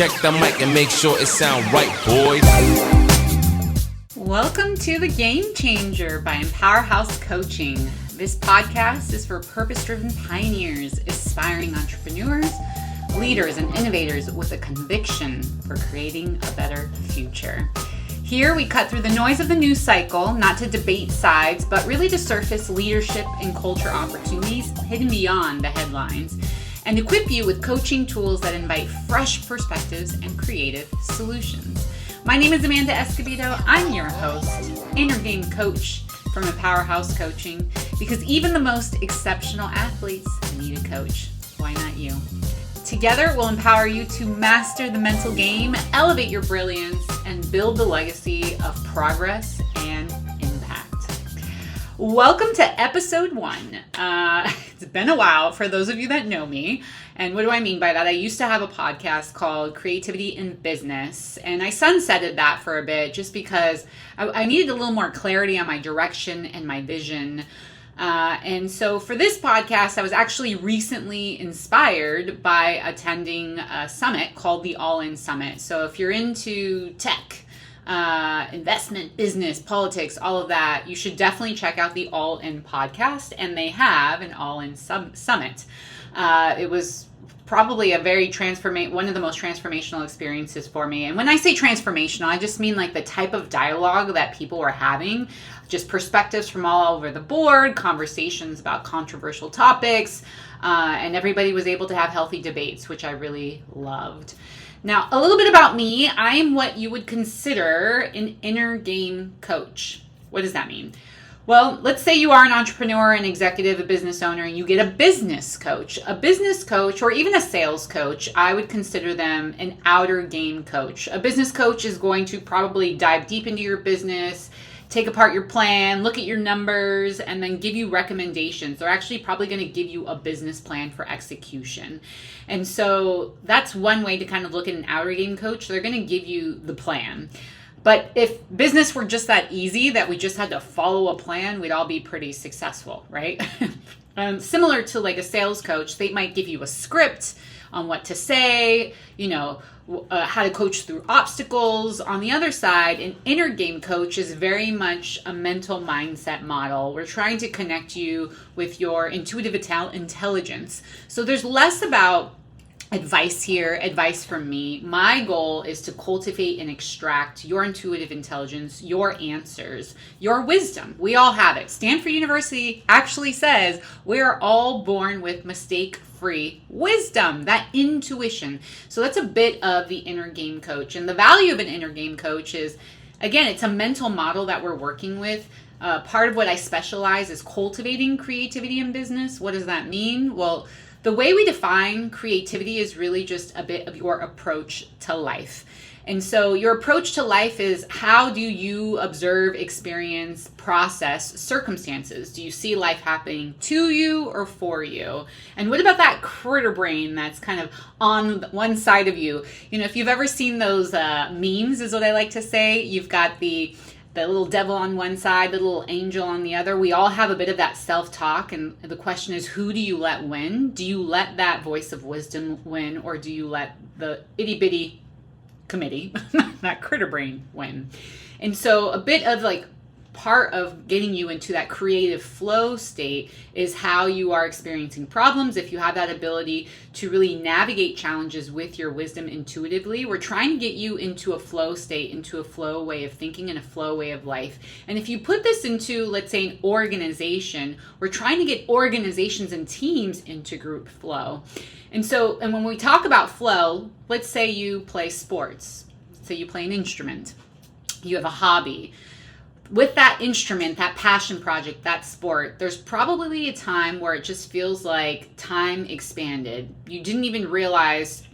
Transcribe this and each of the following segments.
Check the mic and make sure it sound right, boys. Welcome to The Game Changer by Empowerhouse Coaching. This podcast is for purpose-driven pioneers, aspiring entrepreneurs, leaders, and innovators with a conviction for creating a better future. Here we cut through the noise of the news cycle, not to debate sides, but really to surface leadership and culture opportunities hidden beyond the headlines, and equip you with coaching tools that invite fresh perspectives and creative solutions. My name is Amanda Escobedo. I'm your host, inner game coach from Empowerhouse Coaching, because even the most exceptional athletes need a coach. Why not you? Together, we'll empower you to master the mental game, elevate your brilliance, and build the legacy of progress and impact. Welcome to episode 1. It's been a while for those of you that know me. And what do I mean by that? I used to have a podcast called Creativity in Business, and I sunsetted that for a bit just because I needed a little more clarity on my direction and my vision. And so for this podcast, I was actually recently inspired by attending a summit called the All-In Summit. So if you're into tech, investment, business, politics, all of that, you should definitely check out the All-In podcast. And they have an All-In Summit. It was probably one of the most transformational experiences for me. And when I say transformational, I just mean like the type of dialogue that people were having, just perspectives from all over the board, conversations about controversial topics, and everybody was able to have healthy debates, which I really loved. Now, a little bit about me. I am what you would consider an inner game coach. What does that mean? Well, let's say you are an entrepreneur, an executive, a business owner, and you get a business coach. A business coach, or even a sales coach, I would consider them an outer game coach. A business coach is going to probably dive deep into your business, take apart your plan, look at your numbers, and then give you recommendations. They're actually probably going to give you a business plan for execution. And so that's one way to kind of look at an outer game coach. They're going to give you the plan. But if business were just that easy, that we just had to follow a plan, we'd all be pretty successful, right? Similar to like a sales coach, they might give you a script on what to say, how to coach through obstacles. On the other side, an inner game coach is very much a mental mindset model. We're trying to connect you with your intuitive intelligence. So there's less about advice from me. My goal is to cultivate and extract your intuitive intelligence, your answers, your wisdom. We all have it. Stanford University actually says we're all born with mistake-free wisdom, that intuition. So that's a bit of the inner game coach. And the value of an inner game coach is, again, it's a mental model that we're working with. Part of what I specialize is cultivating creativity in business. What does that mean? Well, the way we define creativity is really just a bit of your approach to life. And so your approach to life is, how do you observe, experience, process circumstances? Do you see life happening to you or for you? And what about that critter brain that's kind of on one side of you? If you've ever seen those memes, is what I like to say, you've got the little devil on one side, the little angel on the other. We all have a bit of that self-talk, and the question is, who do you let win? Do you let that voice of wisdom win, or do you let the itty-bitty committee, that critter brain, win? And so a bit of like part of getting you into that creative flow state is how you are experiencing problems. If you have that ability to really navigate challenges with your wisdom intuitively, we're trying to get you into a flow state, into a flow way of thinking and a flow way of life. And if you put this into, let's say, an organization, we're trying to get organizations and teams into group flow. And when we talk about flow, let's say you play sports, let's say you play an instrument, you have a hobby. With that instrument, that passion project, that sport, there's probably a time where it just feels like time expanded. You didn't even realize,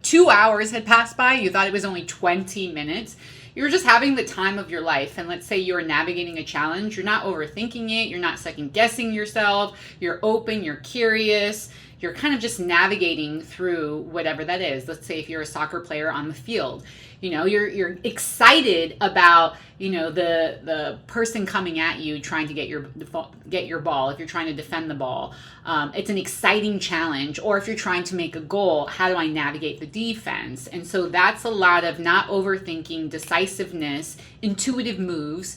2 hours had passed by. You thought it was only 20 minutes. You were just having the time of your life. And let's say you're navigating a challenge. You're not overthinking it. You're not second guessing yourself. You're open. You're curious. you're kind of just navigating through whatever that is. Let's say if you're a soccer player on the field, you're excited about, the person coming at you trying to get your ball. If you're trying to defend the ball, it's an exciting challenge. Or if you're trying to make a goal, how do I navigate the defense? And so that's a lot of not overthinking, decisiveness, intuitive moves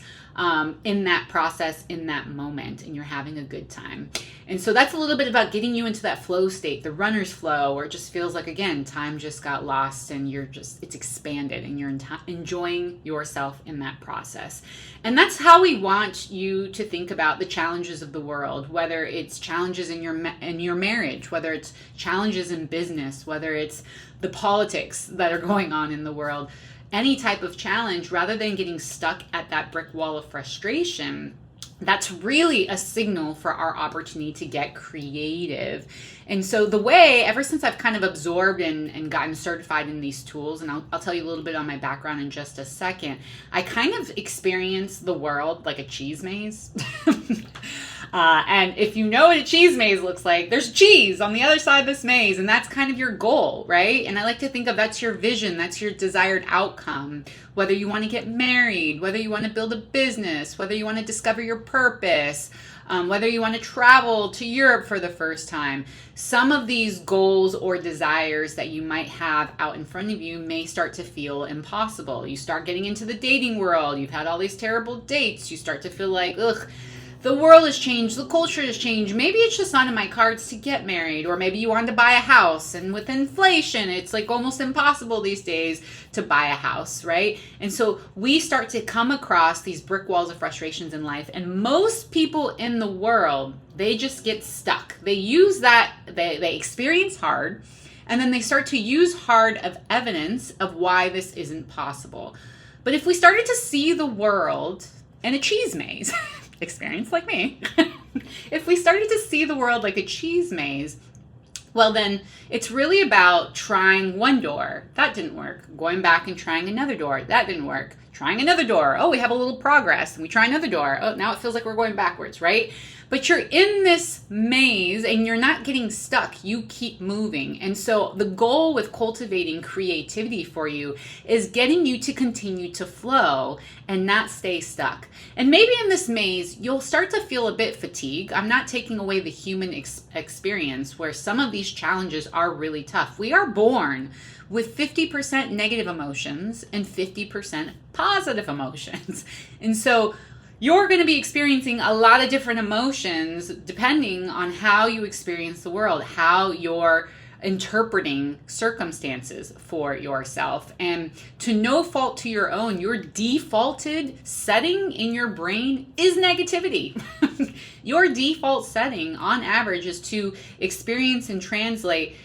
in that process, in that moment, and you're having a good time. And so that's a little bit about getting you into that flow state, the runner's flow, where it just feels like, again, time just got lost and it's expanded and you're enjoying yourself in that process. And that's how we want you to think about the challenges of the world, whether it's challenges in your marriage, whether it's challenges in business, whether it's the politics that are going on in the world. Any type of challenge, rather than getting stuck at that brick wall of frustration, that's really a signal for our opportunity to get creative. And so ever since I've kind of absorbed and gotten certified in these tools, and I'll tell you a little bit on my background in just a second, I kind of experience the world like a cheese maze. And if you know what a cheese maze looks like, there's cheese on the other side of this maze, and that's kind of your goal, right? And I like to think of that's your vision, that's your desired outcome. Whether you want to get married, whether you want to build a business, whether you want to discover your purpose, whether you want to travel to Europe for the first time. Some of these goals or desires that you might have out in front of you may start to feel impossible. You start getting into the dating world. You've had all these terrible dates. You start to feel like, ugh, the world has changed, the culture has changed. Maybe it's just not in my cards to get married, or maybe you wanted to buy a house, and with inflation, it's like almost impossible these days to buy a house, right? And so we start to come across these brick walls of frustrations in life, and most people in the world, they just get stuck. They use that, they experience hard, and then they start to use hard of evidence of why this isn't possible. But if we started to see the world in a cheese maze, experience like me, if we started to see the world like a cheese maze, well, then it's really about trying one door. That didn't work. Going back and trying another door. That didn't work. Trying another door. Oh, we have a little progress. And we try another door. Oh, now it feels like we're going backwards, right? But you're in this maze and you're not getting stuck. You keep moving. And so the goal with cultivating creativity for you is getting you to continue to flow and not stay stuck. And maybe in this maze, you'll start to feel a bit fatigued. I'm not taking away the human experience where some of these challenges are really tough. We are born with 50% negative emotions and 50% positive emotions. And so you're going to be experiencing a lot of different emotions depending on how you experience the world, how you're interpreting circumstances for yourself. And to no fault to your own, your defaulted setting in your brain is negativity. Your default setting on average is to experience and translate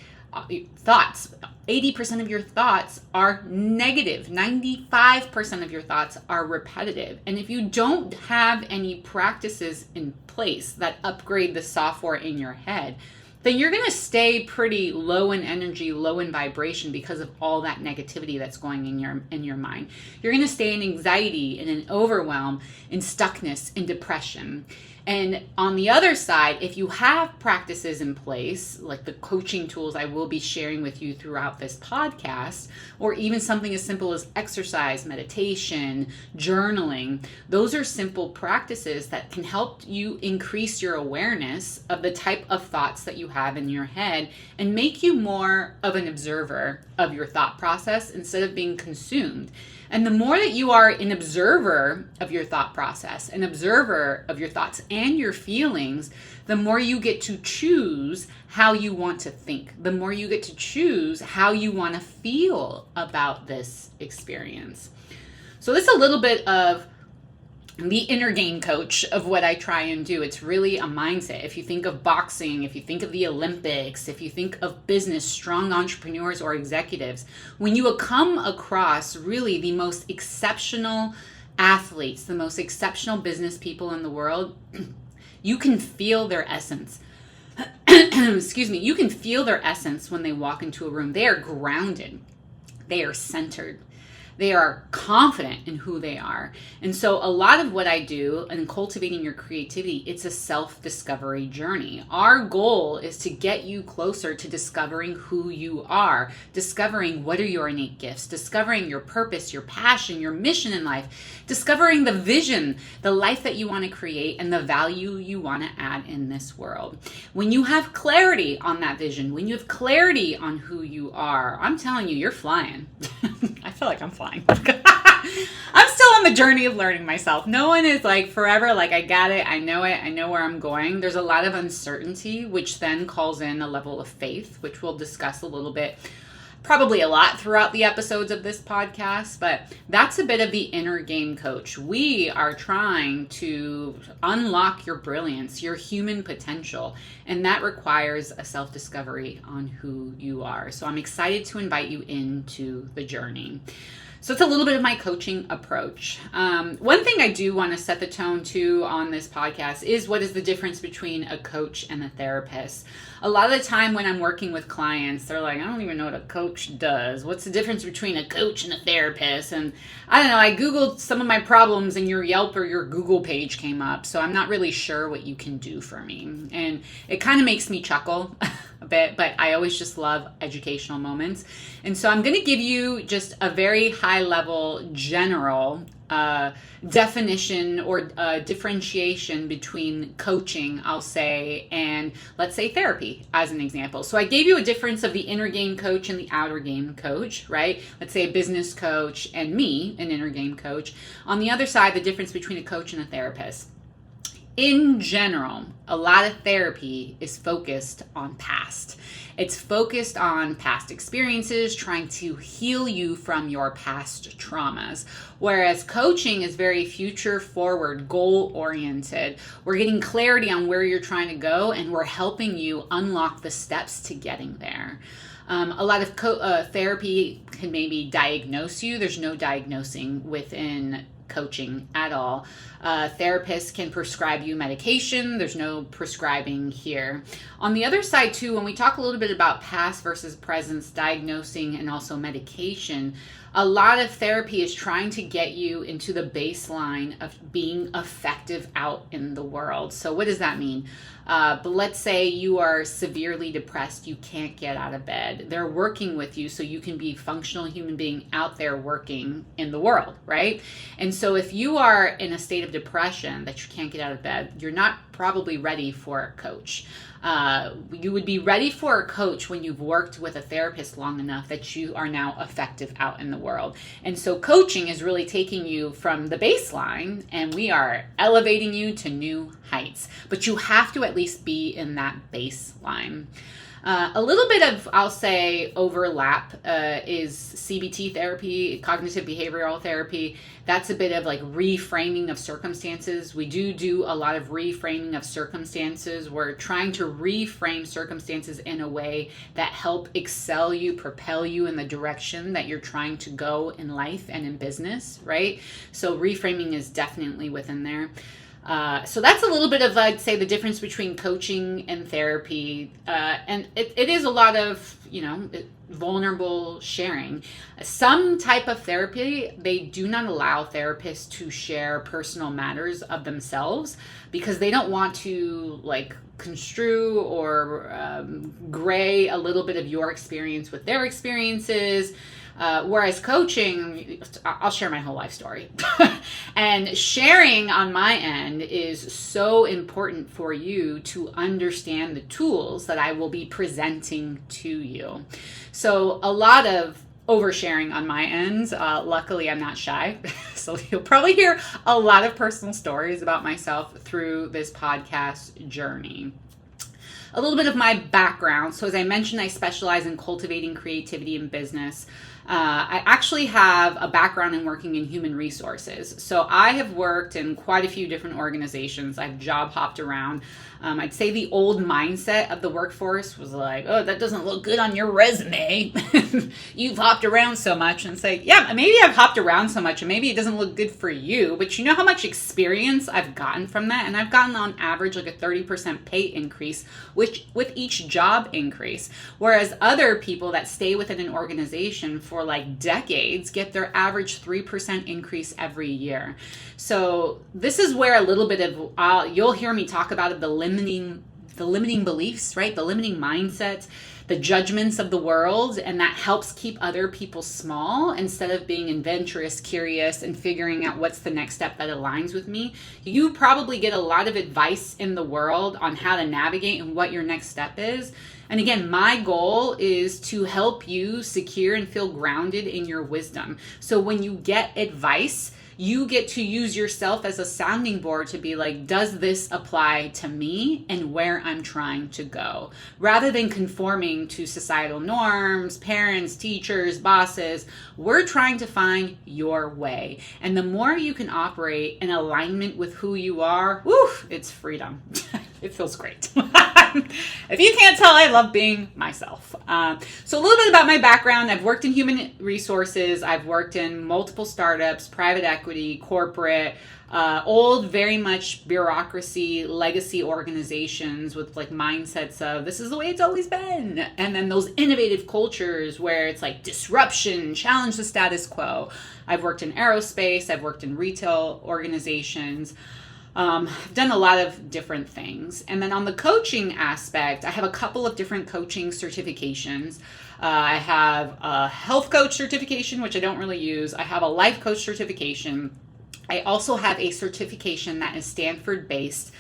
thoughts. 80% of your thoughts are negative. 95% of your thoughts are repetitive. And if you don't have any practices in place that upgrade the software in your head, then you're going to stay pretty low in energy, low in vibration because of all that negativity that's going in your mind. You're going to stay in anxiety and in overwhelm, in stuckness, in depression. And on the other side, if you have practices in place, like the coaching tools I will be sharing with you throughout this podcast, or even something as simple as exercise, meditation, journaling, those are simple practices that can help you increase your awareness of the type of thoughts that you have in your head and make you more of an observer of your thought process instead of being consumed. And the more that you are an observer of your thought process, an observer of your thoughts and your feelings, the more you get to choose how you want to think, the more you get to choose how you want to feel about this experience. So this is a little bit of the inner game coach of what I try and do. It's really a mindset. If you think of boxing, if you think of the Olympics, if you think of business, strong entrepreneurs or executives, when you come across really the most exceptional athletes, the most exceptional business people in the world, you can feel their essence. Excuse me. You can feel their essence when they walk into a room. They are grounded. They are centered. They are confident in who they are. And so a lot of what I do in cultivating your creativity, it's a self-discovery journey. Our goal is to get you closer to discovering who you are, discovering what are your innate gifts, discovering your purpose, your passion, your mission in life, discovering the vision, the life that you want to create, and the value you want to add in this world. When you have clarity on that vision, when you have clarity on who you are, I'm telling you, you're flying. I feel like I'm flying. I'm still on the journey of learning myself. No one is like forever like, I got it, I know where I'm going. There's a lot of uncertainty, which then calls in a level of faith, which we'll discuss a little bit, probably a lot throughout the episodes of this podcast, but that's a bit of the inner game coach. We are trying to unlock your brilliance, your human potential, and that requires a self-discovery on who you are. So I'm excited to invite you into the journey. So it's a little bit of my coaching approach. One thing I do want to set the tone to on this podcast is what is the difference between a coach and a therapist. A lot of the time when I'm working with clients, they're like, I don't even know what a coach does. What's the difference between a coach and a therapist? And I don't know, I Googled some of my problems and your Yelp or your Google page came up. So I'm not really sure what you can do for me. And it kind of makes me chuckle a bit, but I always just love educational moments. And so I'm going to give you just a very high level general definition or differentiation between coaching, I'll say, and let's say therapy as an example. So I gave you a difference of the inner game coach and the outer game coach, right? Let's say a business coach and me, an inner game coach. On the other side, the difference between a coach and a therapist. In general, a lot of therapy is focused on past. It's focused on past experiences, trying to heal you from your past traumas. Whereas coaching is very future forward, goal oriented. We're getting clarity on where you're trying to go, and we're helping you unlock the steps to getting there. A lot of therapy can maybe diagnose you. There's no diagnosing within coaching at all. Therapists can prescribe you medication. There's no prescribing here. On the other side too, when we talk a little bit about past versus present, diagnosing, and also medication, a lot of therapy is trying to get you into the baseline of being effective out in the world. So what does that mean? But let's say you are severely depressed, you can't get out of bed. They're working with you so you can be a functional human being out there working in the world, right? And so if you are in a state of depression that you can't get out of bed, you're not probably ready for a coach. You would be ready for a coach when you've worked with a therapist long enough that you are now effective out in the world. And so coaching is really taking you from the baseline, and we are elevating you to new heights. But you have to at least be in that baseline. A little bit of, I'll say, overlap is CBT therapy, cognitive behavioral therapy. That's a bit of like reframing of circumstances. We do a lot of reframing of circumstances. We're trying to reframe circumstances in a way that help excel you, propel you in the direction that you're trying to go in life and in business, right? So reframing is definitely within there. So that's a little bit of, I'd say, the difference between coaching and therapy. And it is a lot of, vulnerable sharing. Some type of therapy, they do not allow therapists to share personal matters of themselves because they don't want to construe or gray a little bit of your experience with their experiences. Whereas coaching, I'll share my whole life story. And sharing on my end is so important for you to understand the tools that I will be presenting to you. So a lot of oversharing on my end. Luckily, I'm not shy. So you'll probably hear a lot of personal stories about myself through this podcast journey. A little bit of my background. So as I mentioned, I specialize in cultivating creativity in business. I actually have a background in working in human resources. So I have worked in quite a few different organizations. I've job hopped around. I'd say the old mindset of the workforce was like, oh, that doesn't look good on your resume. You've hopped around so much, and say, yeah, maybe I've hopped around so much and maybe it doesn't look good for you. But you know how much experience I've gotten from that? And I've gotten on average like a 30% pay increase with each job increase. Whereas other people that stay within an organization for like decades get their average 3% increase every year. So this is where a little bit of, you'll hear me talk about the limiting beliefs, right? The limiting mindsets, the judgments of the world, and that helps keep other people small instead of being adventurous, curious, and figuring out what's the next step that aligns with me. You probably get a lot of advice in the world on how to navigate and what your next step is. And again, my goal is to help you secure and feel grounded in your wisdom. So when you get advice, you get to use yourself as a sounding board to be like, does this apply to me and where I'm trying to go? Rather than conforming to societal norms, parents, teachers, bosses, we're trying to find your way. And the more you can operate in alignment with who you are, it's freedom. It feels great. If you can't tell, I love being myself. So a little bit about my background. I've worked in human resources. I've worked in multiple startups, private equity, corporate, old, very much bureaucracy, legacy organizations with like mindsets of this is the way it's always been. And then those innovative cultures where it's like disruption, challenge the status quo. I've worked in aerospace. I've worked in retail organizations. I've done a lot of different things. And then on the coaching aspect, I have a couple of different coaching certifications. I have a health coach certification, which I don't really use. I have a life coach certification. I also have a certification that is Stanford based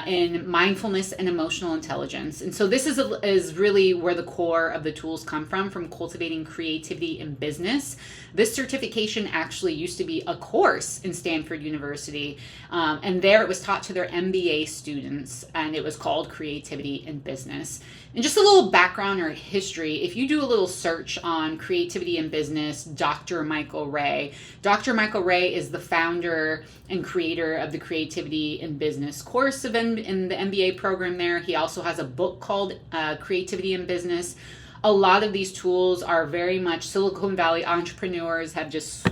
in mindfulness and emotional intelligence. And so this is really where the core of the tools come from cultivating creativity in business. This certification actually used to be a course in Stanford University. And there it was taught to their MBA students, and it was called Creativity in Business. And just a little background or history, if you do a little search on creativity in business, Dr. Michael Ray. Dr. Michael Ray is the founder and creator of the Creativity in Business course in the MBA program there. He also has a book called Creativity in Business. A lot of these tools are very much Silicon Valley entrepreneurs have just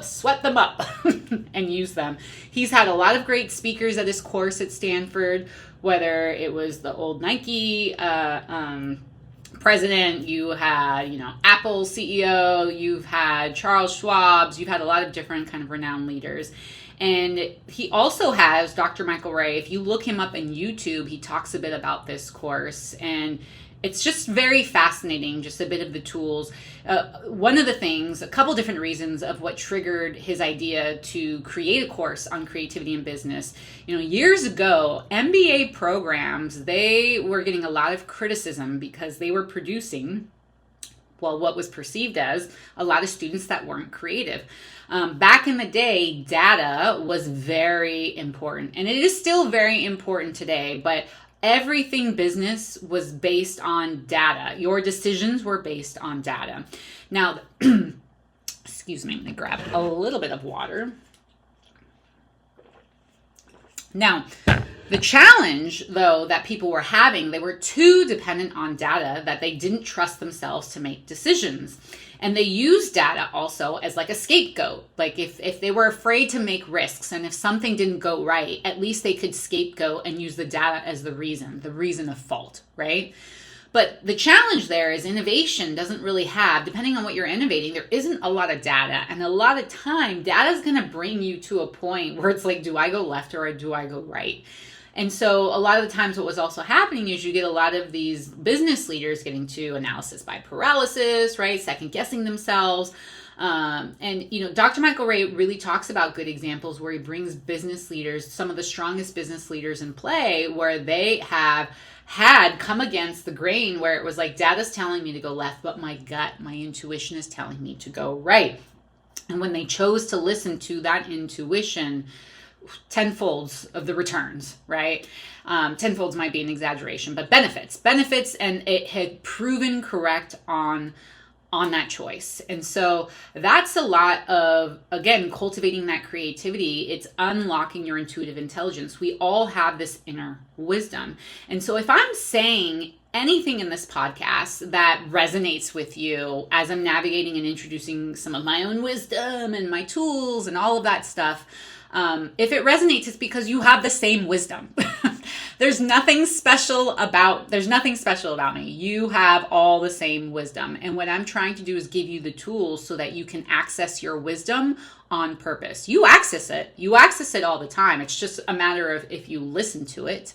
swept them up and used them. He's had a lot of great speakers at his course at Stanford, whether it was the old Nike president, you had, Apple CEO, you've had Charles Schwab's, you've had a lot of different kind of renowned leaders. And he also has Dr. Michael Ray. If you look him up on YouTube, he talks a bit about this course, and it's just very fascinating, just a bit of the tools. One of the things, a couple different reasons of what triggered his idea to create a course on creativity in business. Years ago, MBA programs, they were getting a lot of criticism because they were producing, what was perceived as a lot of students that weren't creative. Back in the day, data was very important, and it is still very important today, but everything business was based on data. Your decisions were based on data. Now, excuse me, I'm going to grab a little bit of water. Now, the challenge, though, that people were having, they were too dependent on data that they didn't trust themselves to make decisions. And they used data also as like a scapegoat. Like if they were afraid to make risks and if something didn't go right, at least they could scapegoat and use the data as the reason of fault, right? But the challenge there is innovation doesn't really have, depending on what you're innovating, there isn't a lot of data. And a lot of time, data is going to bring you to a point where it's like, do I go left or do I go right? And so a lot of the times what was also happening is you get a lot of these business leaders getting to analysis by paralysis, right? Second guessing themselves. And Dr. Michael Ray really talks about good examples where he brings business leaders, some of the strongest business leaders in play, where they have had come against the grain where it was like, data's telling me to go left, but my gut, my intuition is telling me to go right. And when they chose to listen to that intuition, tenfolds of the returns, right? Tenfolds might be an exaggeration, but benefits, and it had proven correct on that choice. And so that's a lot of, again, cultivating that creativity. It's unlocking your intuitive intelligence. We all have this inner wisdom. And so if I'm saying anything in this podcast that resonates with you as I'm navigating and introducing some of my own wisdom and my tools and all of that stuff, if it resonates, it's because you have the same wisdom. There's nothing special about me. You have all the same wisdom. And what I'm trying to do is give you the tools so that you can access your wisdom on purpose. You access it. You access it all the time. It's just a matter of if you listen to it.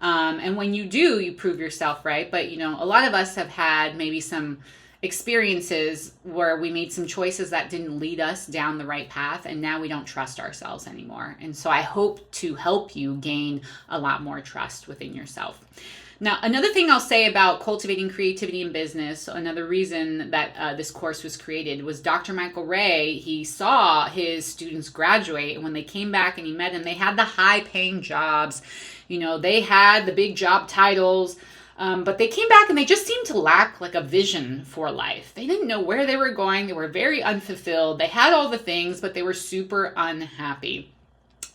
And when you do, you prove yourself right. But, a lot of us have had maybe some experiences where we made some choices that didn't lead us down the right path, and now we don't trust ourselves anymore. And so I hope to help you gain a lot more trust within yourself. Now, another thing I'll say about cultivating creativity in business, another reason that this course was created, was Dr. Michael Ray. He saw his students graduate, and when they came back and he met them, they had the high-paying jobs. They had the big job titles. But they came back and they just seemed to lack like a vision for life. They didn't know where they were going. They were very unfulfilled. They had all the things, but they were super unhappy.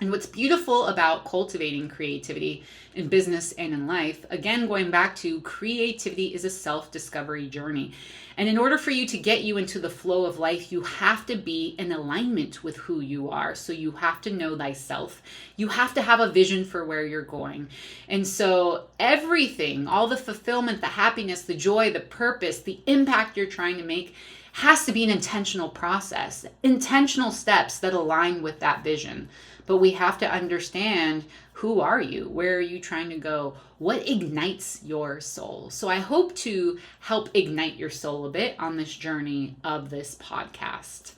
And what's beautiful about cultivating creativity in business and in life, again, going back to creativity is a self-discovery journey. And in order for you to get you into the flow of life, you have to be in alignment with who you are. So you have to know thyself. You have to have a vision for where you're going. And so everything, all the fulfillment, the happiness, the joy, the purpose, the impact you're trying to make has to be an intentional process, intentional steps that align with that vision. But we have to understand, who are you? Where are you trying to go? What ignites your soul? So I hope to help ignite your soul a bit on this journey of this podcast.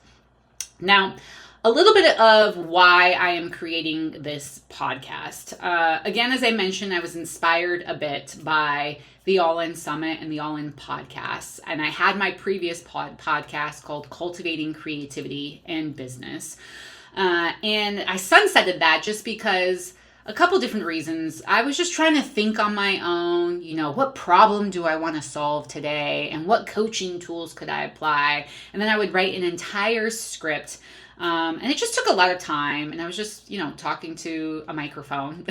Now, a little bit of why I am creating this podcast. Again, as I mentioned, I was inspired a bit by the All-In Summit and the All-In podcasts. And I had my previous podcast called Cultivating Creativity in Business. And I sunsetted that just because a couple different reasons. I was just trying to think on my own, what problem do I want to solve today? And what coaching tools could I apply? And then I would write an entire script. And it just took a lot of time. And I was just, talking to a microphone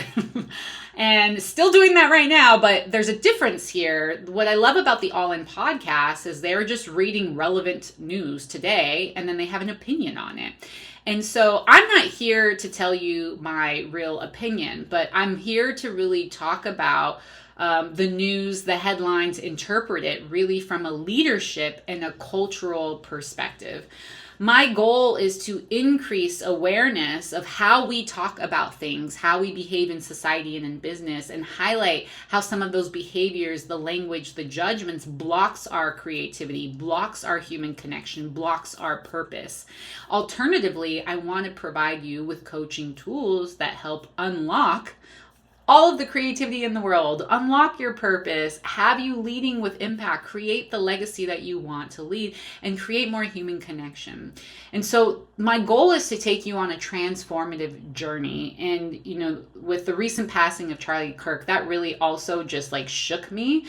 and still doing that right now. But there's a difference here. What I love about the All-In podcast is they're just reading relevant news today, and then they have an opinion on it. And so I'm not here to tell you my real opinion, but I'm here to really talk about the news, the headlines, interpret it really from a leadership and a cultural perspective. My goal is to increase awareness of how we talk about things, how we behave in society and in business, and highlight how some of those behaviors, the language, the judgments blocks our creativity, blocks our human connection, blocks our purpose. Alternatively, I want to provide you with coaching tools that help unlock all of the creativity in the world, unlock your purpose, have you leading with impact, create the legacy that you want to lead, and create more human connection. And so my goal is to take you on a transformative journey. And, with the recent passing of Charlie Kirk, that really also just shook me.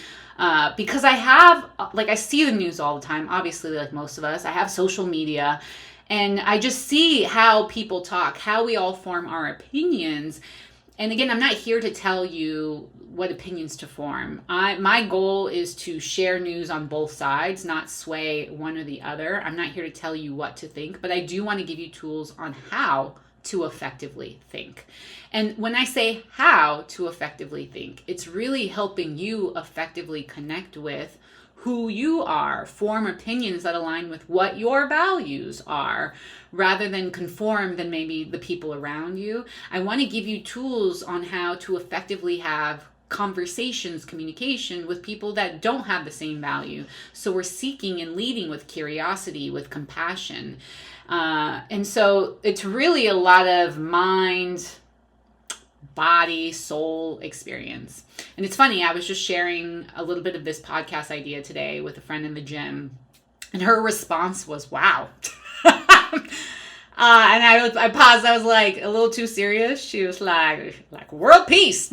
Because I see the news all the time, obviously, like most of us. I have social media, and I just see how people talk, how we all form our opinions. And again, I'm not here to tell you what opinions to form. My goal is to share news on both sides, not sway one or the other. I'm not here to tell you what to think, but I do want to give you tools on how to effectively think. And when I say how to effectively think, it's really helping you effectively connect with who you are, form opinions that align with what your values are, rather than conform than maybe the people around you. I want to give you tools on how to effectively have conversations, communication with people that don't have the same value. So we're seeking and leading with curiosity, with compassion. And so it's really a lot of mind, body, soul experience. And it's funny, I was just sharing a little bit of this podcast idea today with a friend in the gym, and her response was, wow. And I paused. I was like, a little too serious. She was like world peace.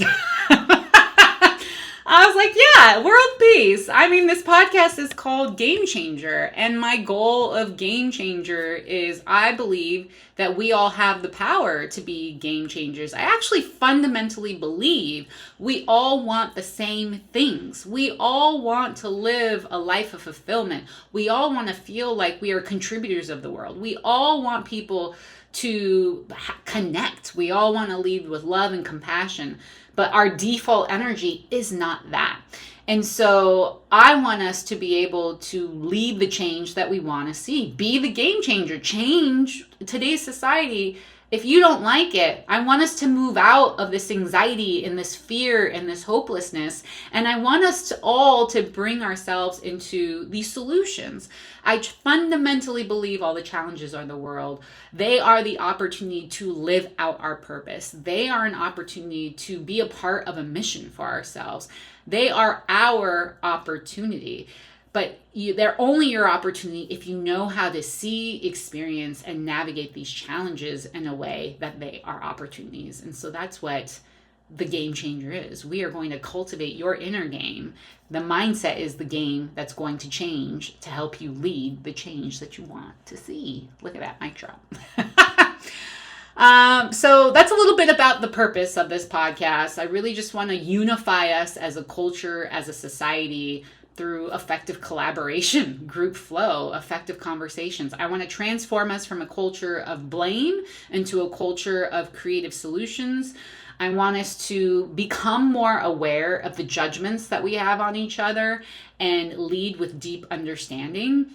I was like, yeah, world peace. I mean, this podcast is called Game Changer. And my goal of Game Changer is I believe that we all have the power to be game changers. I actually fundamentally believe we all want the same things. We all want to live a life of fulfillment. We all want to feel like we are contributors of the world. We all want people to connect. We all want to lead with love and compassion, but our default energy is not that. And so I want us to be able to lead the change that we want to see, be the game changer, change today's society. If you don't like it, I want us to move out of this anxiety and this fear and this hopelessness. And I want us to all to bring ourselves into these solutions. I fundamentally believe all the challenges of the world, they are the opportunity to live out our purpose. They are an opportunity to be a part of a mission for ourselves. They are our opportunity. But they're only your opportunity if you know how to see, experience, and navigate these challenges in a way that they are opportunities. And so that's what the game changer is. We are going to cultivate your inner game. The mindset is the game that's going to change to help you lead the change that you want to see. Look at that mic drop. So that's a little bit about the purpose of this podcast. I really just want to unify us as a culture, as a society, through effective collaboration, group flow, effective conversations. I want to transform us from a culture of blame into a culture of creative solutions. I want us to become more aware of the judgments that we have on each other and lead with deep understanding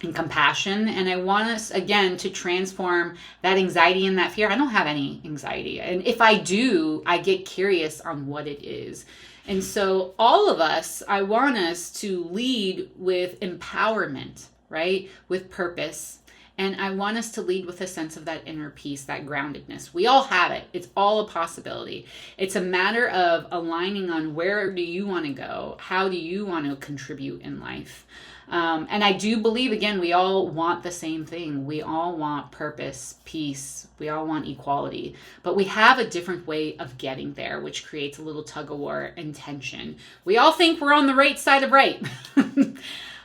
and compassion. And I want us, again, to transform that anxiety and that fear. I don't have any anxiety. And if I do, I get curious on what it is. And so all of us, I want us to lead with empowerment, right? With purpose. And I want us to lead with a sense of that inner peace, that groundedness. We all have it. It's all a possibility. It's a matter of aligning on where do you want to go? How do you want to contribute in life? And I do believe, again, we all want the same thing. We all want purpose, peace. We all want equality. But we have a different way of getting there, which creates a little tug of war and tension. We all think we're on the right side of right.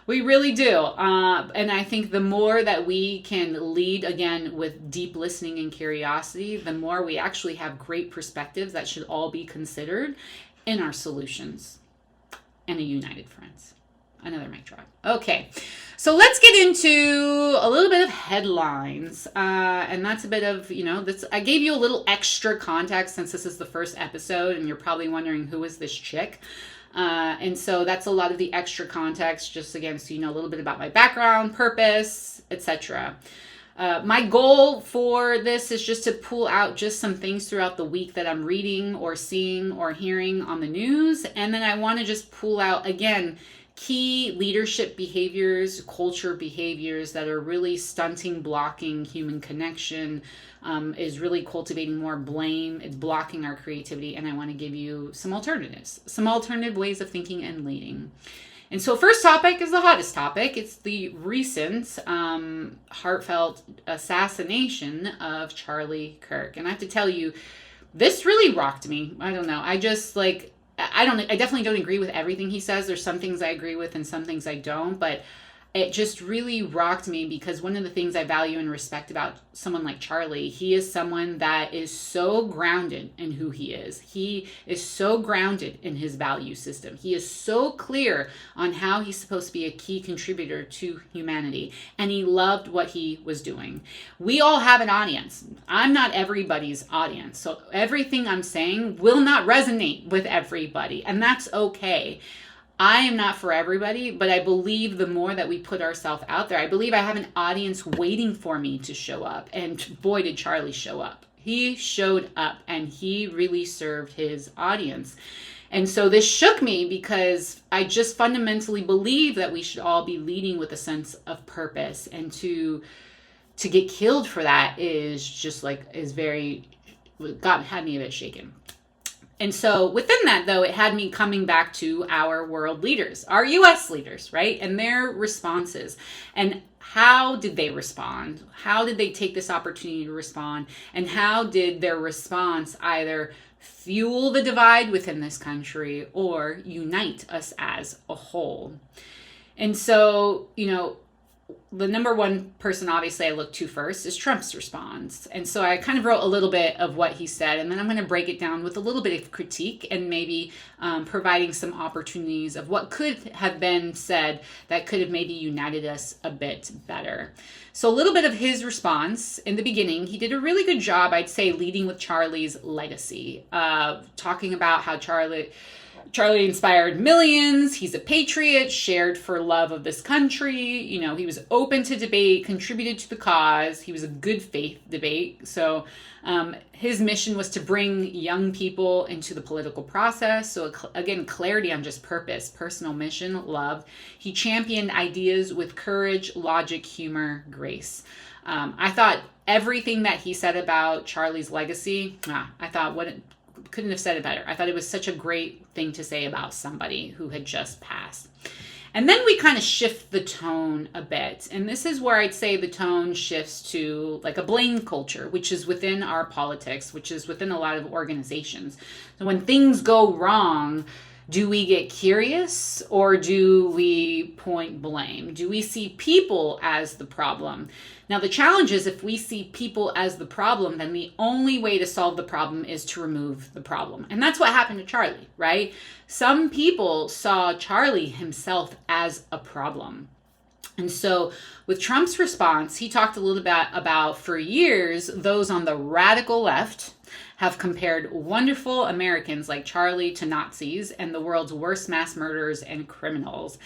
We really do. And I think the more that we can lead, again, with deep listening and curiosity, the more we actually have great perspectives that should all be considered in our solutions and a united friends. Another mic drop. Okay, so let's get into a little bit of headlines. And that's a bit of, I gave you a little extra context since this is the first episode and you're probably wondering who is this chick. And so that's a lot of the extra context, just again, so you know a little bit about my background, purpose, etc. My goal for this is just to pull out just some things throughout the week that I'm reading or seeing or hearing on the news. And then I want to just pull out, again, key leadership behaviors, culture behaviors that are really stunting, blocking human connection, is really cultivating more blame. It's blocking our creativity. And I want to give you some alternatives, some alternative ways of thinking and leading. And so first topic is the hottest topic. It's the recent heartfelt assassination of Charlie Kirk. And I have to tell you, this really rocked me. I don't know. I definitely don't agree with everything he says. There's some things I agree with and some things I don't, but it just really rocked me because one of the things I value and respect about someone like Charlie, he is someone that is so grounded in who he is. He is so grounded in his value system. He is so clear on how he's supposed to be a key contributor to humanity. And he loved what he was doing. We all have an audience. I'm not everybody's audience. So everything I'm saying will not resonate with everybody. And that's okay. I am not for everybody, but I believe the more that we put ourselves out there, I believe I have an audience waiting for me to show up. And boy, did Charlie show up. He showed up and he really served his audience. And so this shook me because I just fundamentally believe that we should all be leading with a sense of purpose. And to get killed for that is just had me a bit shaken. And so within that, though, it had me coming back to our world leaders, our U.S. leaders, right? And their responses. And how did they respond? How did they take this opportunity to respond? And how did their response either fuel the divide within this country or unite us as a whole? And so, the number one person, obviously, I look to first is Trump's response. And so I kind of wrote a little bit of what he said, and then I'm going to break it down with a little bit of critique and maybe providing some opportunities of what could have been said that could have maybe united us a bit better. So a little bit of his response in the beginning. He did a really good job, I'd say, leading with Charlie's legacy, talking about how Charlie inspired millions. He's a patriot, shared for love of this country. You know, he was open to debate, contributed to the cause. He was a good faith debate. So his mission was to bring young people into the political process. So again, clarity on just purpose, personal mission, love. He championed ideas with courage, logic, humor, grace. I thought everything that he said about Charlie's legacy, I thought couldn't have said it better. I thought it was such a great thing to say about somebody who had just passed. And then we kind of shift the tone a bit. And this is where I'd say the tone shifts to like a blame culture, which is within our politics, which is within a lot of organizations. So when things go wrong, do we get curious or do we point blame? Do we see people as the problem? Now, the challenge is if we see people as the problem, then the only way to solve the problem is to remove the problem. And that's what happened to Charlie, right? Some people saw Charlie himself as a problem. And so with Trump's response, he talked a little bit about for years, those on the radical left have compared wonderful Americans like Charlie to Nazis and the world's worst mass murderers and criminals.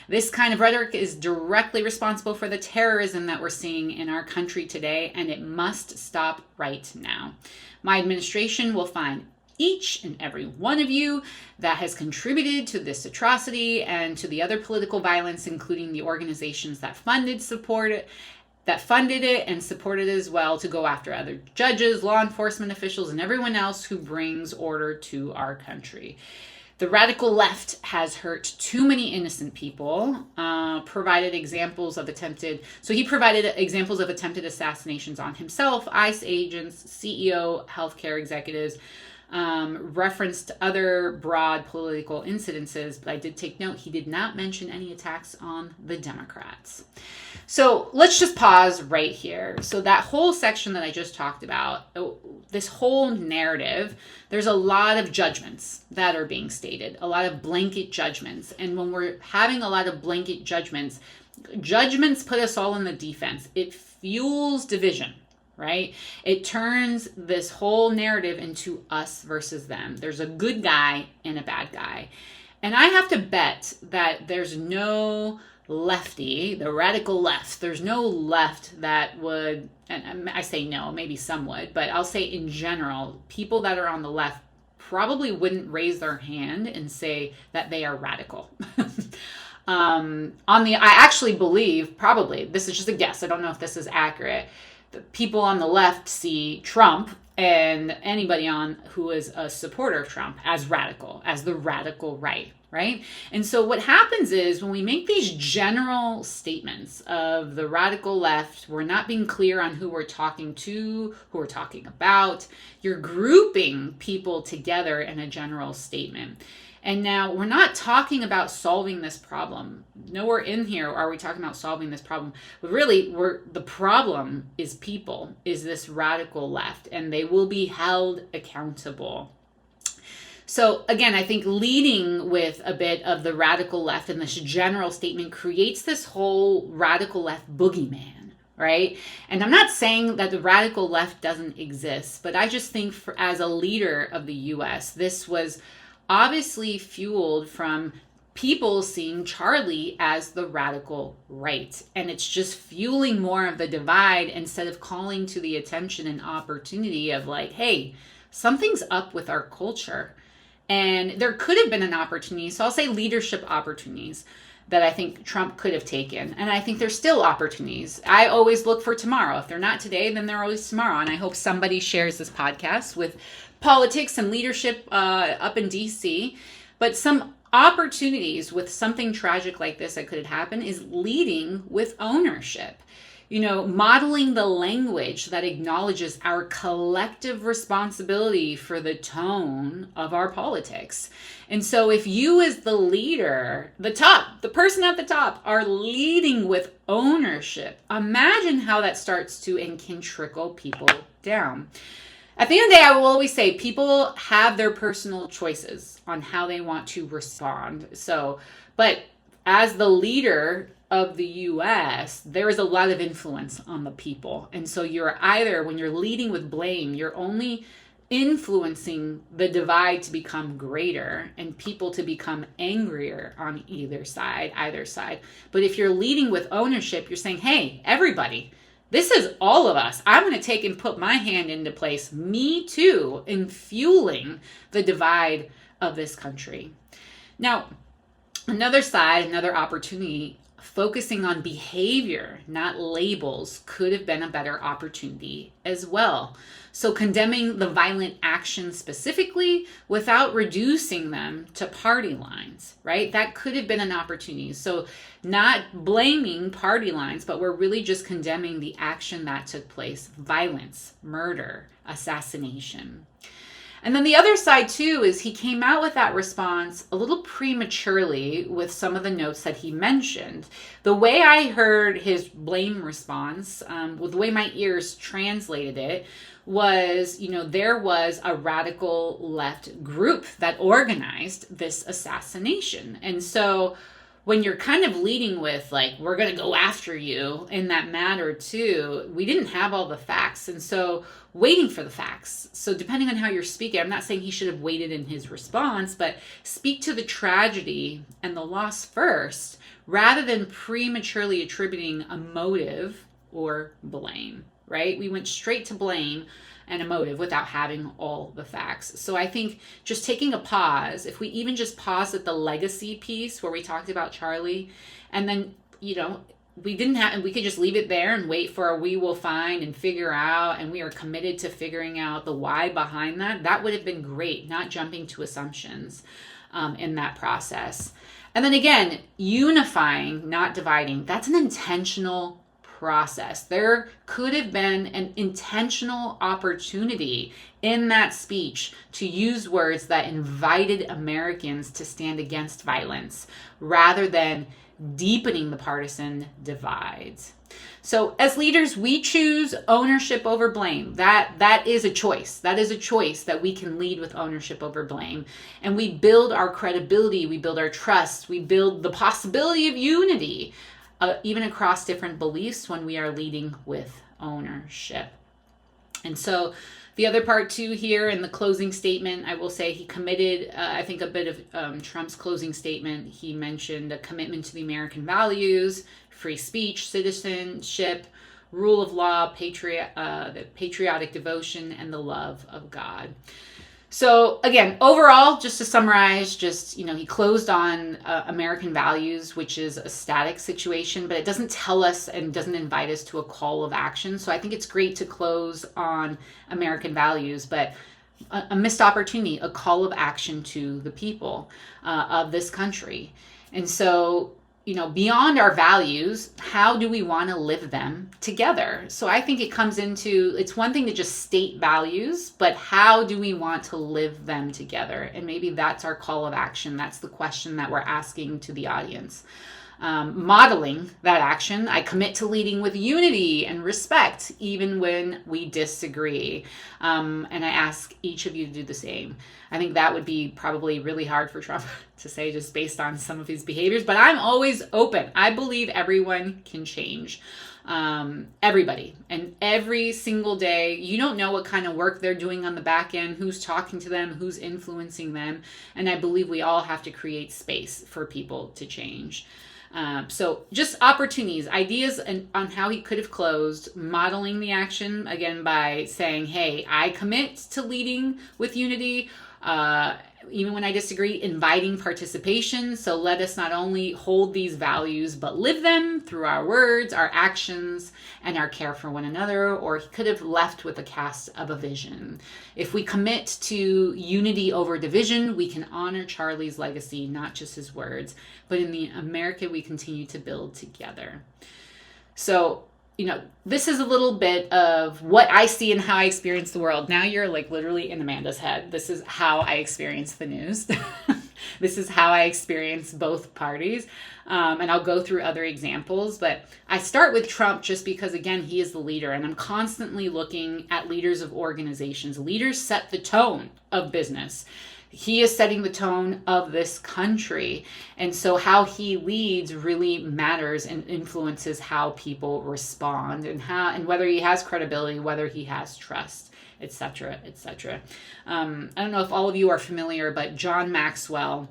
This kind of rhetoric is directly responsible for the terrorism that we're seeing in our country today, and it must stop right now. My administration will find each and every one of you that has contributed to this atrocity and to the other political violence, including the organizations that funded it and supported it as well, to go after other judges, law enforcement officials, and everyone else who brings order to our country. The radical left has hurt too many innocent people, provided examples of attempted assassinations on himself, ICE agents, CEO, healthcare executives, referenced other broad political incidences, but I did take note he did not mention any attacks on the Democrats. So let's just pause right here. So that whole section that I just talked about, this whole narrative, there's a lot of judgments that are being stated, a lot of blanket judgments. And when we're having a lot of blanket judgments put us all in the defense. It fuels division, right? It turns this whole narrative into us versus them. There's a good guy and a bad guy. And I have to bet that there's no lefty, the radical left, there's no left that would, and I say no, maybe some would, but I'll say in general, people that are on the left probably wouldn't raise their hand and say that they are radical. I actually believe, probably, this is just a guess, I don't know if this is accurate, the people on the left see Trump and anybody on who is a supporter of Trump as radical, as the radical right. Right? And so what happens is when we make these general statements of the radical left, we're not being clear on who we're talking to, who we're talking about. You're grouping people together in a general statement. And now we're not talking about solving this problem. Nowhere in here are we talking about solving this problem. But really, the problem is people, is this radical left, and they will be held accountable. So again, I think leading with a bit of the radical left and this general statement creates this whole radical left boogeyman, right? And I'm not saying that the radical left doesn't exist, but I just think as a leader of the U.S., this was obviously fueled from people seeing Charlie as the radical right. And it's just fueling more of the divide instead of calling to the attention and opportunity of like, hey, something's up with our culture. And there could have been an opportunity, so I'll say leadership opportunities that I think Trump could have taken. And I think there's still opportunities. I always look for tomorrow. If they're not today, then they're always tomorrow. And I hope somebody shares this podcast with politics and leadership up in DC. But some opportunities with something tragic like this that could have happened is leading with ownership. modeling the language that acknowledges our collective responsibility for the tone of our politics. And so if you as the leader, the person at the top, are leading with ownership, imagine how that starts to and can trickle people down. At the end of the day, I will always say people have their personal choices on how they want to respond. But as the leader of the US, there is a lot of influence on the people. And so you're either, when you're leading with blame, you're only influencing the divide to become greater and people to become angrier on either side. But if you're leading with ownership, you're saying, hey, everybody, this is all of us. I'm going to take and put my hand into place, me too, in fueling the divide of this country. Now, another opportunity, focusing on behavior, not labels, could have been a better opportunity as well. So condemning the violent action specifically without reducing them to party lines, right? That could have been an opportunity. So not blaming party lines, but we're really just condemning the action that took place: violence, murder, assassination. And then the other side too is he came out with that response a little prematurely with some of the notes that he mentioned. The way I heard his blame response, with the way my ears translated it, was, there was a radical left group that organized this assassination. And so when you're kind of leading with like, we're going to go after you in that matter too, we didn't have all the facts. And so waiting for the facts. So depending on how you're speaking, I'm not saying he should have waited in his response, but speak to the tragedy and the loss first, rather than prematurely attributing a motive or blame, right? We went straight to blame and a motive without having all the facts. So I think just taking a pause, if we even just pause at the legacy piece where we talked about Charlie, and then, we could just leave it there and wait for a we will find and figure out, and we are committed to figuring out the why behind that. That would have been great, not jumping to assumptions in that process. And then again, unifying, not dividing. That's an intentional process. There could have been an intentional opportunity in that speech to use words that invited Americans to stand against violence rather than deepening the partisan divides. So as leaders, we choose ownership over blame. That is a choice. That is a choice that we can lead with ownership over blame. And we build our credibility, we build our trust, we build the possibility of unity, even across different beliefs when we are leading with ownership. And so the other part too here in the closing statement, I will say he committed, I think a bit of Trump's closing statement, he mentioned a commitment to the American values, free speech, citizenship, rule of law, the patriotic devotion, and the love of God. So again, overall, just to summarize, he closed on American values, which is a static situation, but it doesn't tell us and doesn't invite us to a call of action. So I think it's great to close on American values, but a missed opportunity, a call of action to the people of this country. And so, beyond our values, how do we want to live them together? So I think it comes into, it's one thing to just state values, but how do we want to live them together? And maybe that's our call of action. That's the question that we're asking to the audience. Modeling that action, I commit to leading with unity and respect, even when we disagree. And I ask each of you to do the same. I think that would be probably really hard for Trump to say just based on some of his behaviors, but I'm always open. I believe everyone can change. Everybody, and every single day. You don't know what kind of work they're doing on the back end, who's talking to them, who's influencing them. And I believe we all have to create space for people to change. So just opportunities, ideas on how he could have closed, modeling the action, again, by saying, hey, I commit to leading with unity, even when I disagree, inviting participation. So let us not only hold these values, but live them through our words, our actions, and our care for one another. Or he could have left with a cast of a vision. If we commit to unity over division, we can honor Charlie's legacy, not just his words, but in the America we continue to build together. So this is a little bit of what I see and how I experience the world. Now you're like literally in Amanda's head. This is how I experience the news. This is how I experience both parties. And I'll go through other examples, but I start with Trump just because, again, he is the leader, and I'm constantly looking at leaders of organizations. Leaders set the tone of business. He is setting the tone of this country. And so how he leads really matters and influences how people respond and whether he has credibility, whether he has trust, etc., etc. I don't know if all of you are familiar, but John Maxwell,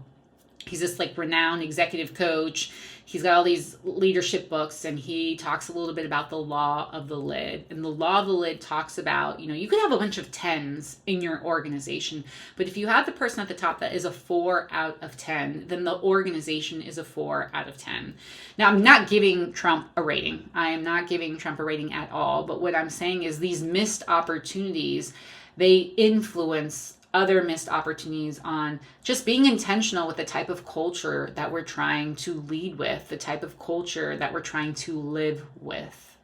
he's this like renowned executive coach. He's got all these leadership books, and he talks a little bit about the law of the lid. And the law of the lid talks about, you could have a bunch of 10s in your organization, but if you have the person at the top that is a 4 out of 10, then the organization is a 4 out of 10. Now, I'm not giving Trump a rating. I am not giving Trump a rating at all. But what I'm saying is these missed opportunities, they influence other missed opportunities on just being intentional with the type of culture that we're trying to lead with, the type of culture that we're trying to live with.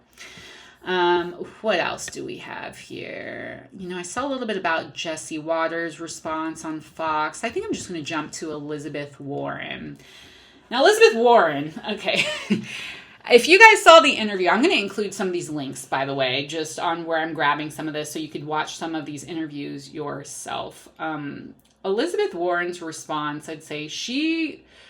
What else do we have here? I saw a little bit about Jesse Waters' response on Fox. I think I'm just going to jump to Elizabeth Warren. Now, Elizabeth Warren, okay. If you guys saw the interview, I'm going to include some of these links, by the way, just on where I'm grabbing some of this so you could watch some of these interviews yourself. Elizabeth Warren's response, I'd say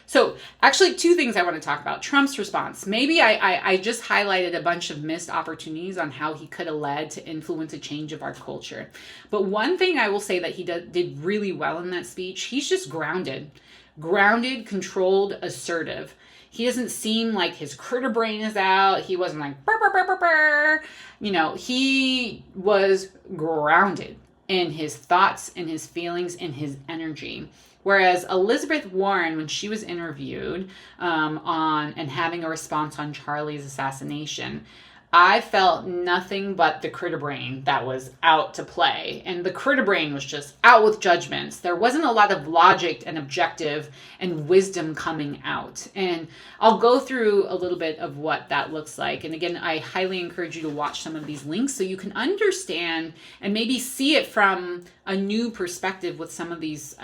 so actually 2 things I want to talk about. Trump's response. Maybe I just highlighted a bunch of missed opportunities on how he could have led to influence a change of our culture. But one thing I will say that he did really well in that speech, he's just grounded, controlled, assertive. He doesn't seem like his critter brain is out. He wasn't like, burr, burr, burr, burr, burr. He was grounded in his thoughts, in his feelings, in his energy. Whereas Elizabeth Warren, when she was interviewed on and having a response on Charlie's assassination, I felt nothing but the critter brain that was out to play. And the critter brain was just out with judgments. There wasn't a lot of logic and objective and wisdom coming out. And I'll go through a little bit of what that looks like. And again, I highly encourage you to watch some of these links so you can understand and maybe see it from a new perspective with some of these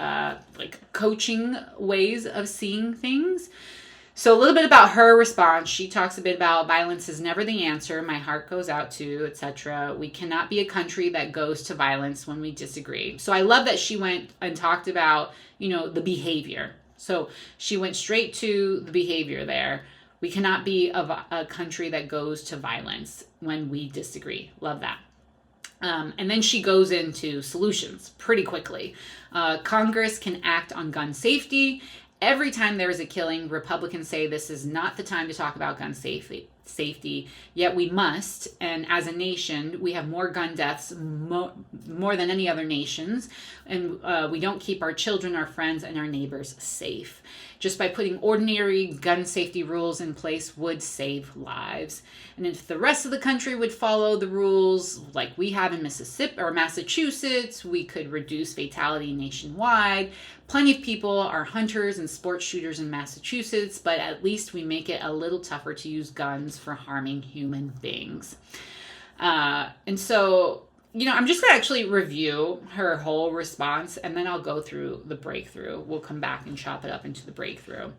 like coaching ways of seeing things. So a little bit about her response. She talks a bit about violence is never the answer. My heart goes out to, etc. We cannot be a country that goes to violence when we disagree. So I love that she went and talked about, the behavior. So she went straight to the behavior there. We cannot be a country that goes to violence when we disagree. Love that. And then she goes into solutions pretty quickly. Congress can act on gun safety. Every time there is a killing, Republicans say this is not the time to talk about gun safety, yet we must. And as a nation, we have more gun deaths, more than any other nations. And we don't keep our children, our friends, and our neighbors safe. Just by putting ordinary gun safety rules in place would save lives. And if the rest of the country would follow the rules like we have in Mississippi or Massachusetts, we could reduce fatality nationwide. Plenty of people are hunters and sports shooters in Massachusetts, but at least we make it a little tougher to use guns for harming human beings. And so, I'm just going to actually review her whole response, and then I'll go through the breakthrough. We'll come back and chop it up into the breakthrough.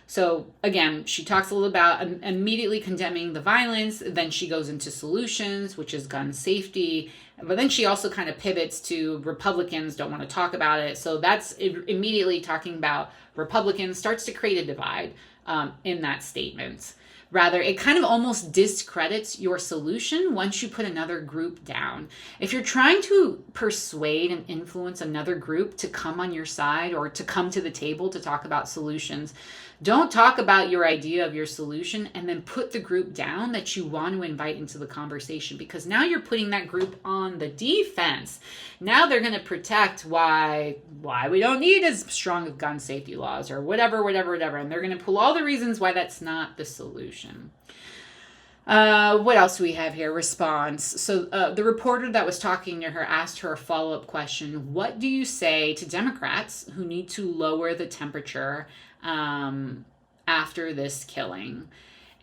So again, she talks a little about immediately condemning the violence. Then she goes into solutions, which is gun safety. But then she also kind of pivots to Republicans don't want to talk about it. So that's immediately talking about Republicans, starts to create a divide in that statement. Rather, it kind of almost discredits your solution once you put another group down. If you're trying to persuade and influence another group to come on your side or to come to the table to talk about solutions, don't talk about your idea of your solution and then put the group down that you want to invite into the conversation, because now you're putting that group on the defense. Now they're going to protect why we don't need as strong of gun safety laws or whatever. And they're going to pull all the reasons why that's not the solution. What else do we have here? Response. So the reporter that was talking to her asked her a follow-up question. What do you say to Democrats who need to lower the temperature after this killing?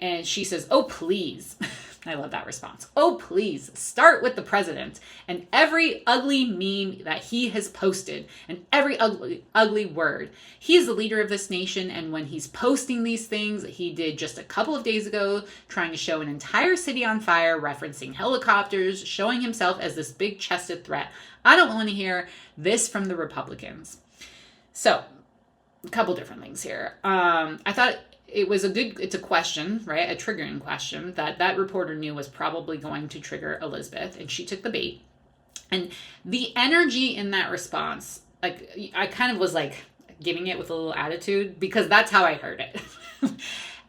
And she says, oh, please. I love that response. Oh, please start with the president and every ugly meme that he has posted and every ugly word. He is the leader of this nation. And when he's posting these things, he did just a couple of days ago, trying to show an entire city on fire, referencing helicopters, showing himself as this big chested threat. I don't want to hear this from the Republicans. So a couple different things here. I thought it's a question, right? A triggering question that reporter knew was probably going to trigger Elizabeth, and she took the bait. And the energy in that response, like, I kind of was like giving it with a little attitude because that's how I heard it.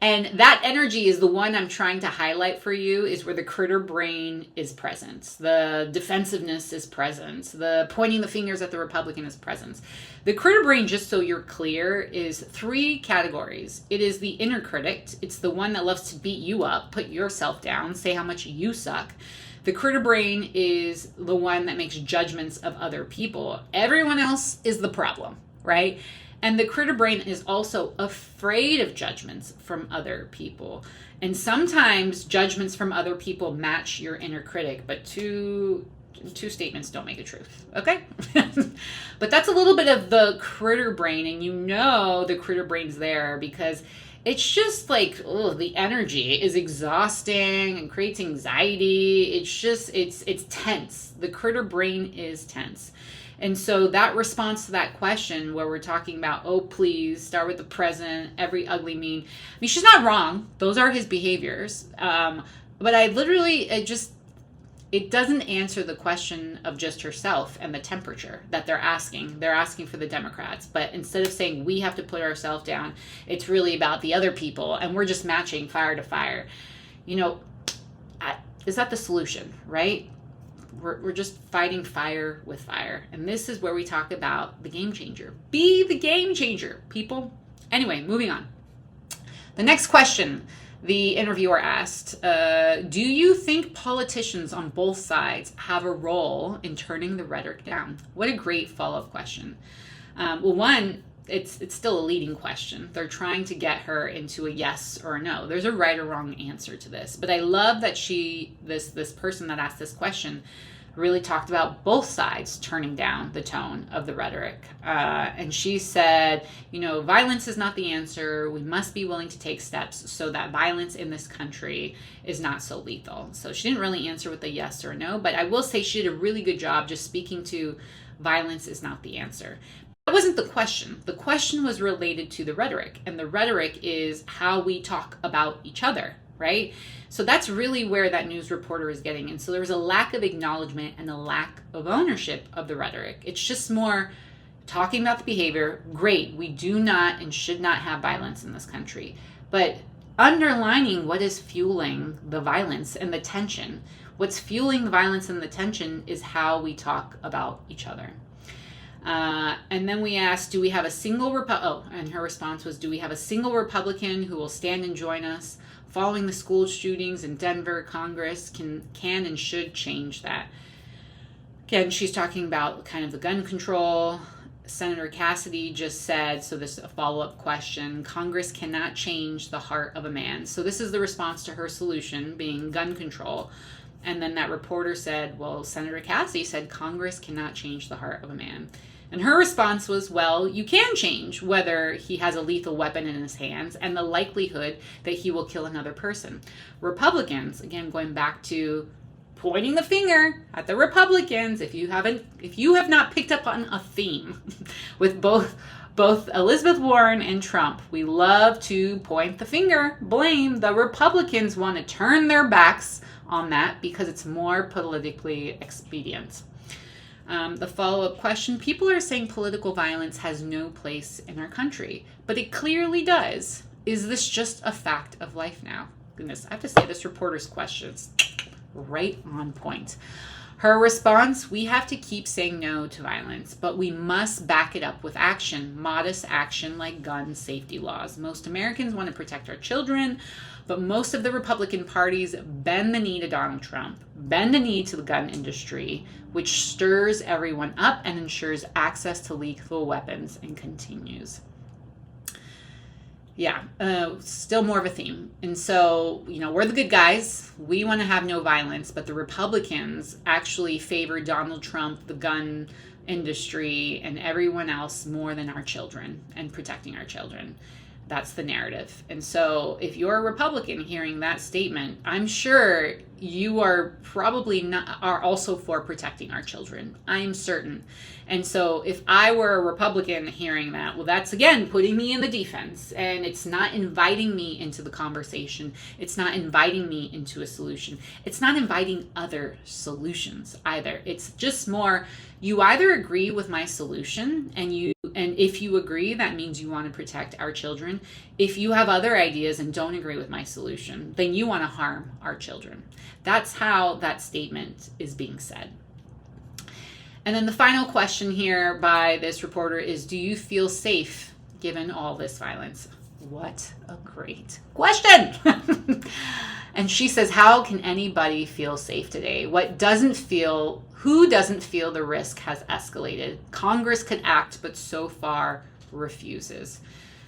And that energy is the one I'm trying to highlight for you, is where the critter brain is present. The defensiveness is present. The pointing the fingers at the Republican is present. The critter brain, just so you're clear, is 3 categories. It is the inner critic. It's the one that loves to beat you up, put yourself down, say how much you suck. The critter brain is the one that makes judgments of other people. Everyone else is the problem, right? And the critter brain is also afraid of judgments from other people. And sometimes judgments from other people match your inner critic, but two statements don't make a truth, okay? But that's a little bit of the critter brain, and you know the critter brain's there because it's just like, the energy is exhausting and creates anxiety. It's tense. The critter brain is tense. And so that response to that question where we're talking about, oh, please start with the present, every ugly meme. I mean, she's not wrong. Those are his behaviors. But it doesn't answer the question of just herself and the temperature that they're asking. They're asking for the Democrats. But instead of saying we have to put ourselves down, it's really about the other people. And we're just matching fire to fire. You know, is that the solution, right? We're just fighting fire with fire. And this is where we talk about the game changer. Be the game changer, people. Anyway, moving on. The next question the interviewer asked, do you think politicians on both sides have a role in turning the rhetoric down? What a great follow-up question. Well, one, it's still a leading question. They're trying to get her into a yes or a no. There's a right or wrong answer to this. But I love that this person that asked this question really talked about both sides turning down the tone of the rhetoric. And she said, violence is not the answer. We must be willing to take steps so that violence in this country is not so lethal. So she didn't really answer with a yes or a no, but I will say she did a really good job just speaking to violence is not the answer. That wasn't the question. The question was related to the rhetoric, and the rhetoric is how we talk about each other, right? So that's really where that news reporter is getting. And so there was a lack of acknowledgement and a lack of ownership of the rhetoric. It's just more talking about the behavior. Great, we do not and should not have violence in this country. But underlining what is fueling the violence and the tension. What's fueling the violence and the tension is how we talk about each other. And then we asked, do we have a single and her response was, do we have a single Republican who will stand and join us? Following the school shootings in Denver, Congress can and should change that. Again, she's talking about kind of the gun control. Senator Cassidy just said, so this is a follow-up question, Congress cannot change the heart of a man. So this is the response to her solution being gun control. And then that reporter said, well, Senator Cassidy said Congress cannot change the heart of a man. And her response was, well, you can change whether he has a lethal weapon in his hands and the likelihood that he will kill another person. Republicans, again, going back to pointing the finger at the Republicans, if you have not picked up on a theme with both Elizabeth Warren and Trump, we love to point the finger, blame. The Republicans want to turn their backs on that because it's more politically expedient. The follow-up question, people are saying political violence has no place in our country, but it clearly does. Is this just a fact of life now? Goodness, I have to say this reporter's questions right on point. Her response, we have to keep saying no to violence, but we must back it up with action, modest action like gun safety laws. Most Americans want to protect our children, but most of the Republican parties bend the knee to Donald Trump, bend the knee to the gun industry, which stirs everyone up and ensures access to lethal weapons and continues. Yeah, still more of a theme. And so, we're the good guys. We want to have no violence, but the Republicans actually favor Donald Trump, the gun industry, and everyone else more than our children and protecting our children. That's the narrative. And so if you're a Republican hearing that statement, I'm sure you are probably are also for protecting our children. I'm certain. And so if I were a Republican hearing that, well, that's again putting me in the defense, and it's not inviting me into the conversation. It's not inviting me into a solution. It's not inviting other solutions either. It's just more, you either agree with my solution, and if you agree, that means you want to protect our children. If you have other ideas and don't agree with my solution, then you want to harm our children. That's how that statement is being said. And then the final question here by this reporter is, do you feel safe given all this violence? What a great question. And she says, how can anybody feel safe today? Who doesn't feel the risk has escalated? Congress could act, but so far refuses.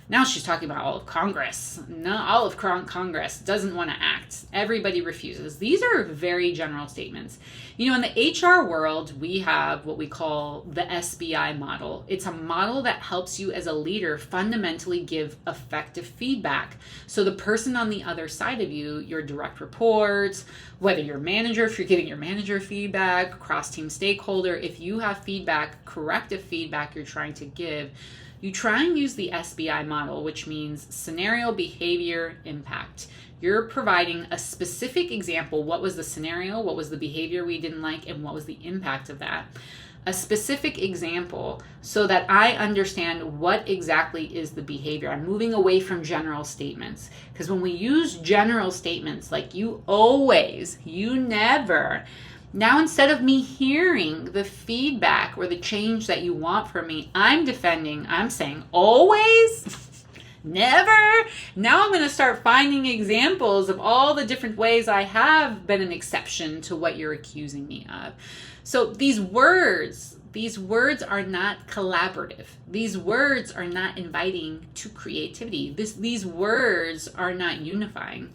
Now she's talking about all of Congress. No, all of Congress doesn't want to act. Everybody refuses. These are very general statements. In the HR world, we have what we call the SBI model. It's a model that helps you as a leader fundamentally give effective feedback. So the person on the other side of you, your direct reports, whether you're manager, if you're giving your manager feedback, cross-team stakeholder, if you have feedback, corrective feedback you're trying to give, you try and use the SBI model, which means scenario, behavior, impact. You're providing a specific example. What was the scenario? What was the behavior we didn't like? And what was the impact of that? A specific example so that I understand what exactly is the behavior. I'm moving away from general statements, because when we use general statements like you always, you never, now instead of me hearing the feedback or the change that you want from me, I'm saying always, never. Now I'm going to start finding examples of all the different ways I have been an exception to what you're accusing me of. So these words are not collaborative. These words are not inviting to creativity. These words are not unifying.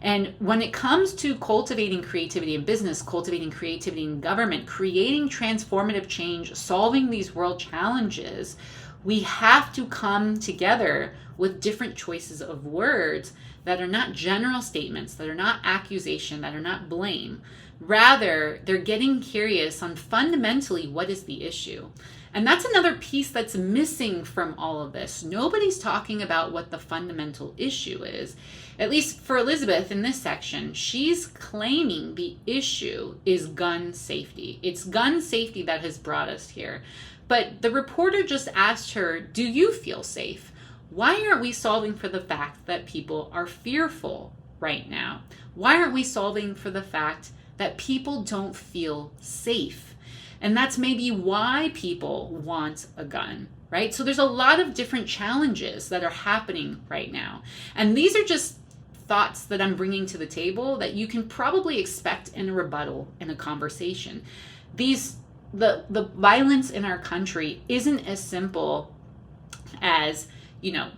And when it comes to cultivating creativity in business, cultivating creativity in government, creating transformative change, solving these world challenges, we have to come together with different choices of words that are not general statements, that are not accusation, that are not blame. Rather, they're getting curious on fundamentally what is the issue. And that's another piece that's missing from all of this. Nobody's talking about what the fundamental issue is. At least for Elizabeth in this section, she's claiming the issue is gun safety. It's gun safety that has brought us here. But the reporter just asked her, do you feel safe? Why aren't we solving for the fact that people are fearful right now? Why aren't we solving for the fact that people don't feel safe? And that's maybe why people want a gun, right? So there's a lot of different challenges that are happening right now. And these are just thoughts that I'm bringing to the table that you can probably expect in a rebuttal, in a conversation. The violence in our country isn't as simple as,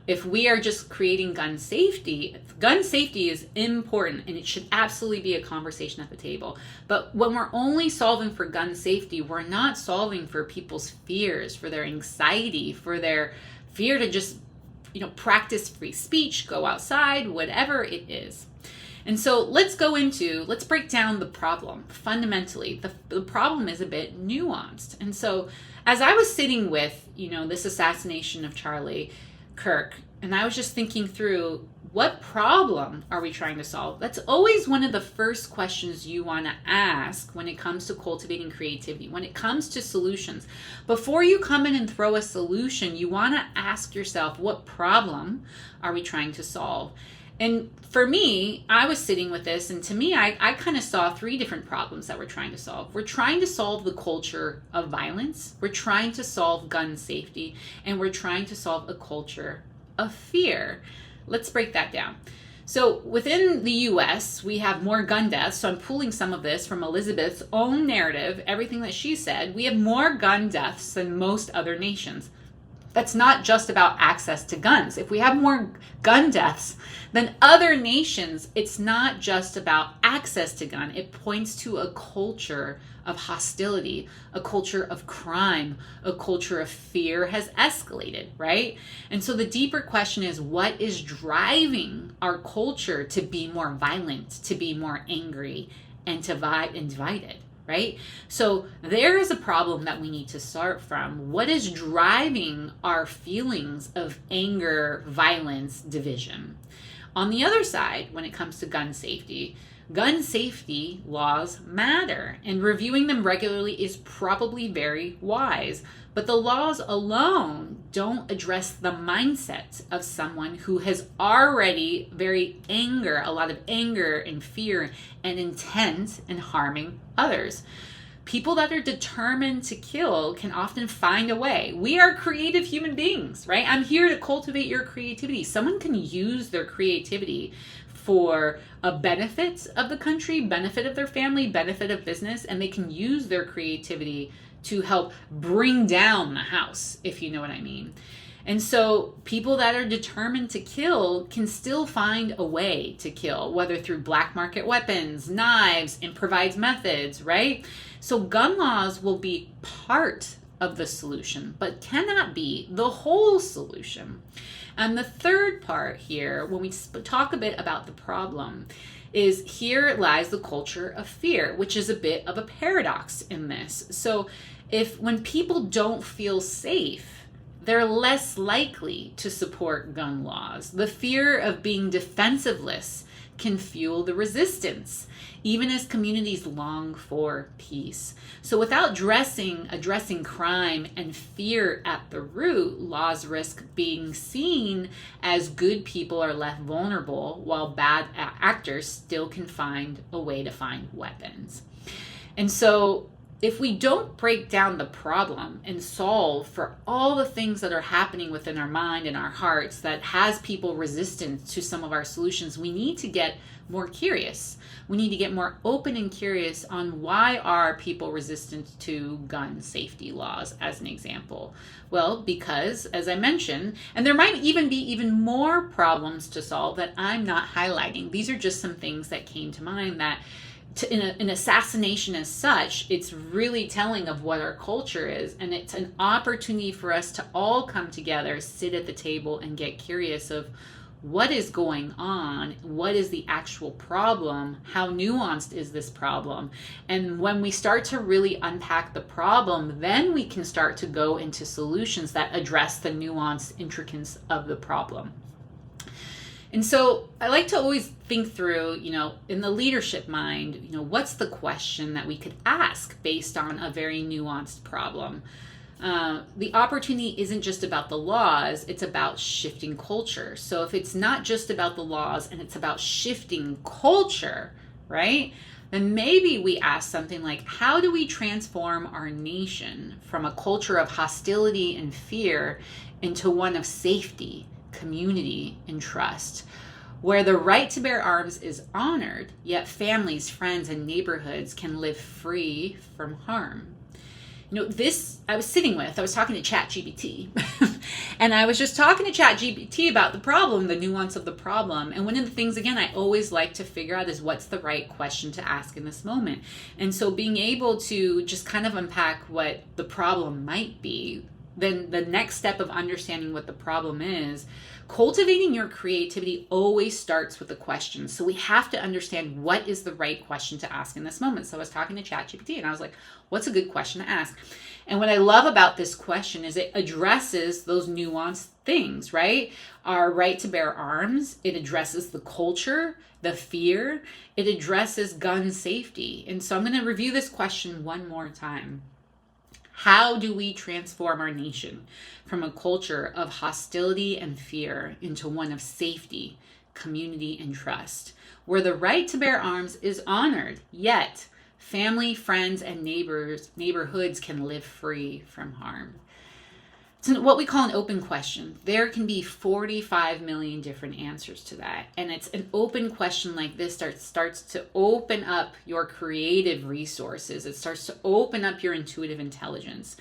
if we are just creating gun safety is important, and it should absolutely be a conversation at the table. But when we're only solving for gun safety, we're not solving for people's fears, for their anxiety, for their fear to just, practice free speech, go outside, whatever it is. And so let's break down the problem fundamentally. The problem is a bit nuanced. And so as I was sitting with, this assassination of Charlie Kirk, and I was just thinking through, what problem are we trying to solve? That's always one of the first questions you want to ask when it comes to cultivating creativity, when it comes to solutions. Before you come in and throw a solution, you want to ask yourself, what problem are we trying to solve? And for me, I was sitting with this, and to me, I kind of saw three different problems that we're trying to solve. We're trying to solve the culture of violence, we're trying to solve gun safety, and we're trying to solve a culture of fear. Let's break that down. So within the US, we have more gun deaths. So I'm pulling some of this from Elizabeth's own narrative, everything that she said. We have more gun deaths than most other nations. that's not just about access to guns. If we have more gun deaths than other nations, it's not just about access to gun. It points to a culture of hostility, a culture of crime, a culture of fear has escalated, right? And so the deeper question is, what is driving our culture to be more violent, to be more angry, and to divided? Right? So there is a problem that we need to start from. What is driving our feelings of anger, violence, division? On the other side, when it comes to gun safety laws matter, and reviewing them regularly is probably very wise. But the laws alone don't address the mindset of someone who has already a lot of anger and fear and intent in harming others. People that are determined to kill can often find a way. We are creative human beings, right? I'm here to cultivate your creativity. Someone can use their creativity for a benefit of the country, benefit of their family, benefit of business, and they can use their creativity to help bring down the house, if you know what I mean. And so people that are determined to kill can still find a way to kill, whether through black market weapons, knives, improvised methods, right? So gun laws will be part of the solution, but cannot be the whole solution. And the third part here, when we talk a bit about the problem, is here lies the culture of fear, which is a bit of a paradox in this. So when people don't feel safe, they're less likely to support gun laws. The fear of being defensiveless can fuel the resistance, even as communities long for peace. So without addressing crime and fear at the root, laws risk being seen as good people are left vulnerable, while bad actors still can find a way to find weapons. And so if we don't break down the problem and solve for all the things that are happening within our mind and our hearts that has people resistant to some of our solutions, we need to get more curious. We need to get more open and curious on why are people resistant to gun safety laws, as an example. Well, because, as I mentioned, and there might even be even more problems to solve that I'm not highlighting. These are just some things that came to mind that in assassination as such, it's really telling of what our culture is, and it's an opportunity for us to all come together, sit at the table, and get curious of what is going on, what is the actual problem, how nuanced is this problem. And when we start to really unpack the problem, then we can start to go into solutions that address the nuanced intricacies of the problem. And so I like to always think through, in the leadership mind, what's the question that we could ask based on a very nuanced problem? The opportunity isn't just about the laws, it's about shifting culture. So if it's not just about the laws and it's about shifting culture, right? Then maybe we ask something like, how do we transform our nation from a culture of hostility and fear into one of safety, community, and trust, where the right to bear arms is honored, yet families, friends, and neighborhoods can live free from harm? I was talking to ChatGPT, and I was just talking to ChatGPT about the problem, the nuance of the problem. And one of the things, again, I always like to figure out is what's the right question to ask in this moment. And so being able to just kind of unpack what the problem might be, then the next step of understanding what the problem is, cultivating your creativity always starts with a question. So we have to understand what is the right question to ask in this moment. So I was talking to ChatGPT and I was like, what's a good question to ask? And what I love about this question is it addresses those nuanced things, right? Our right to bear arms. It addresses the culture, the fear. It addresses gun safety. And so I'm going to review this question one more time. How do we transform our nation from a culture of hostility and fear into one of safety, community, and trust, where the right to bear arms is honored, yet family, friends, and neighborhoods can live free from harm? It's what we call an open question. There can be 45 million different answers to that. And it's an open question like this starts to open up your creative resources. It starts to open up your intuitive intelligence.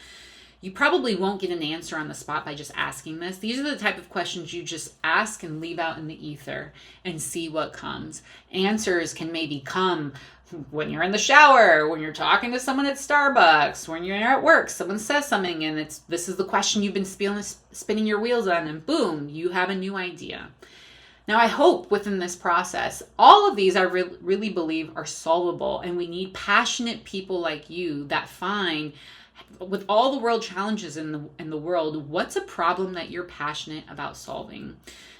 You probably won't get an answer on the spot by just asking this. These are the type of questions you just ask and leave out in the ether and see what comes. Answers can maybe come when you're in the shower, when you're talking to someone at Starbucks, when you're at work, someone says something and this is the question you've been spinning your wheels on, and boom, you have a new idea. Now, I hope within this process, all of these I really believe are solvable, and we need passionate people like you that find, with all the world challenges in the world, what's a problem that you're passionate about solving?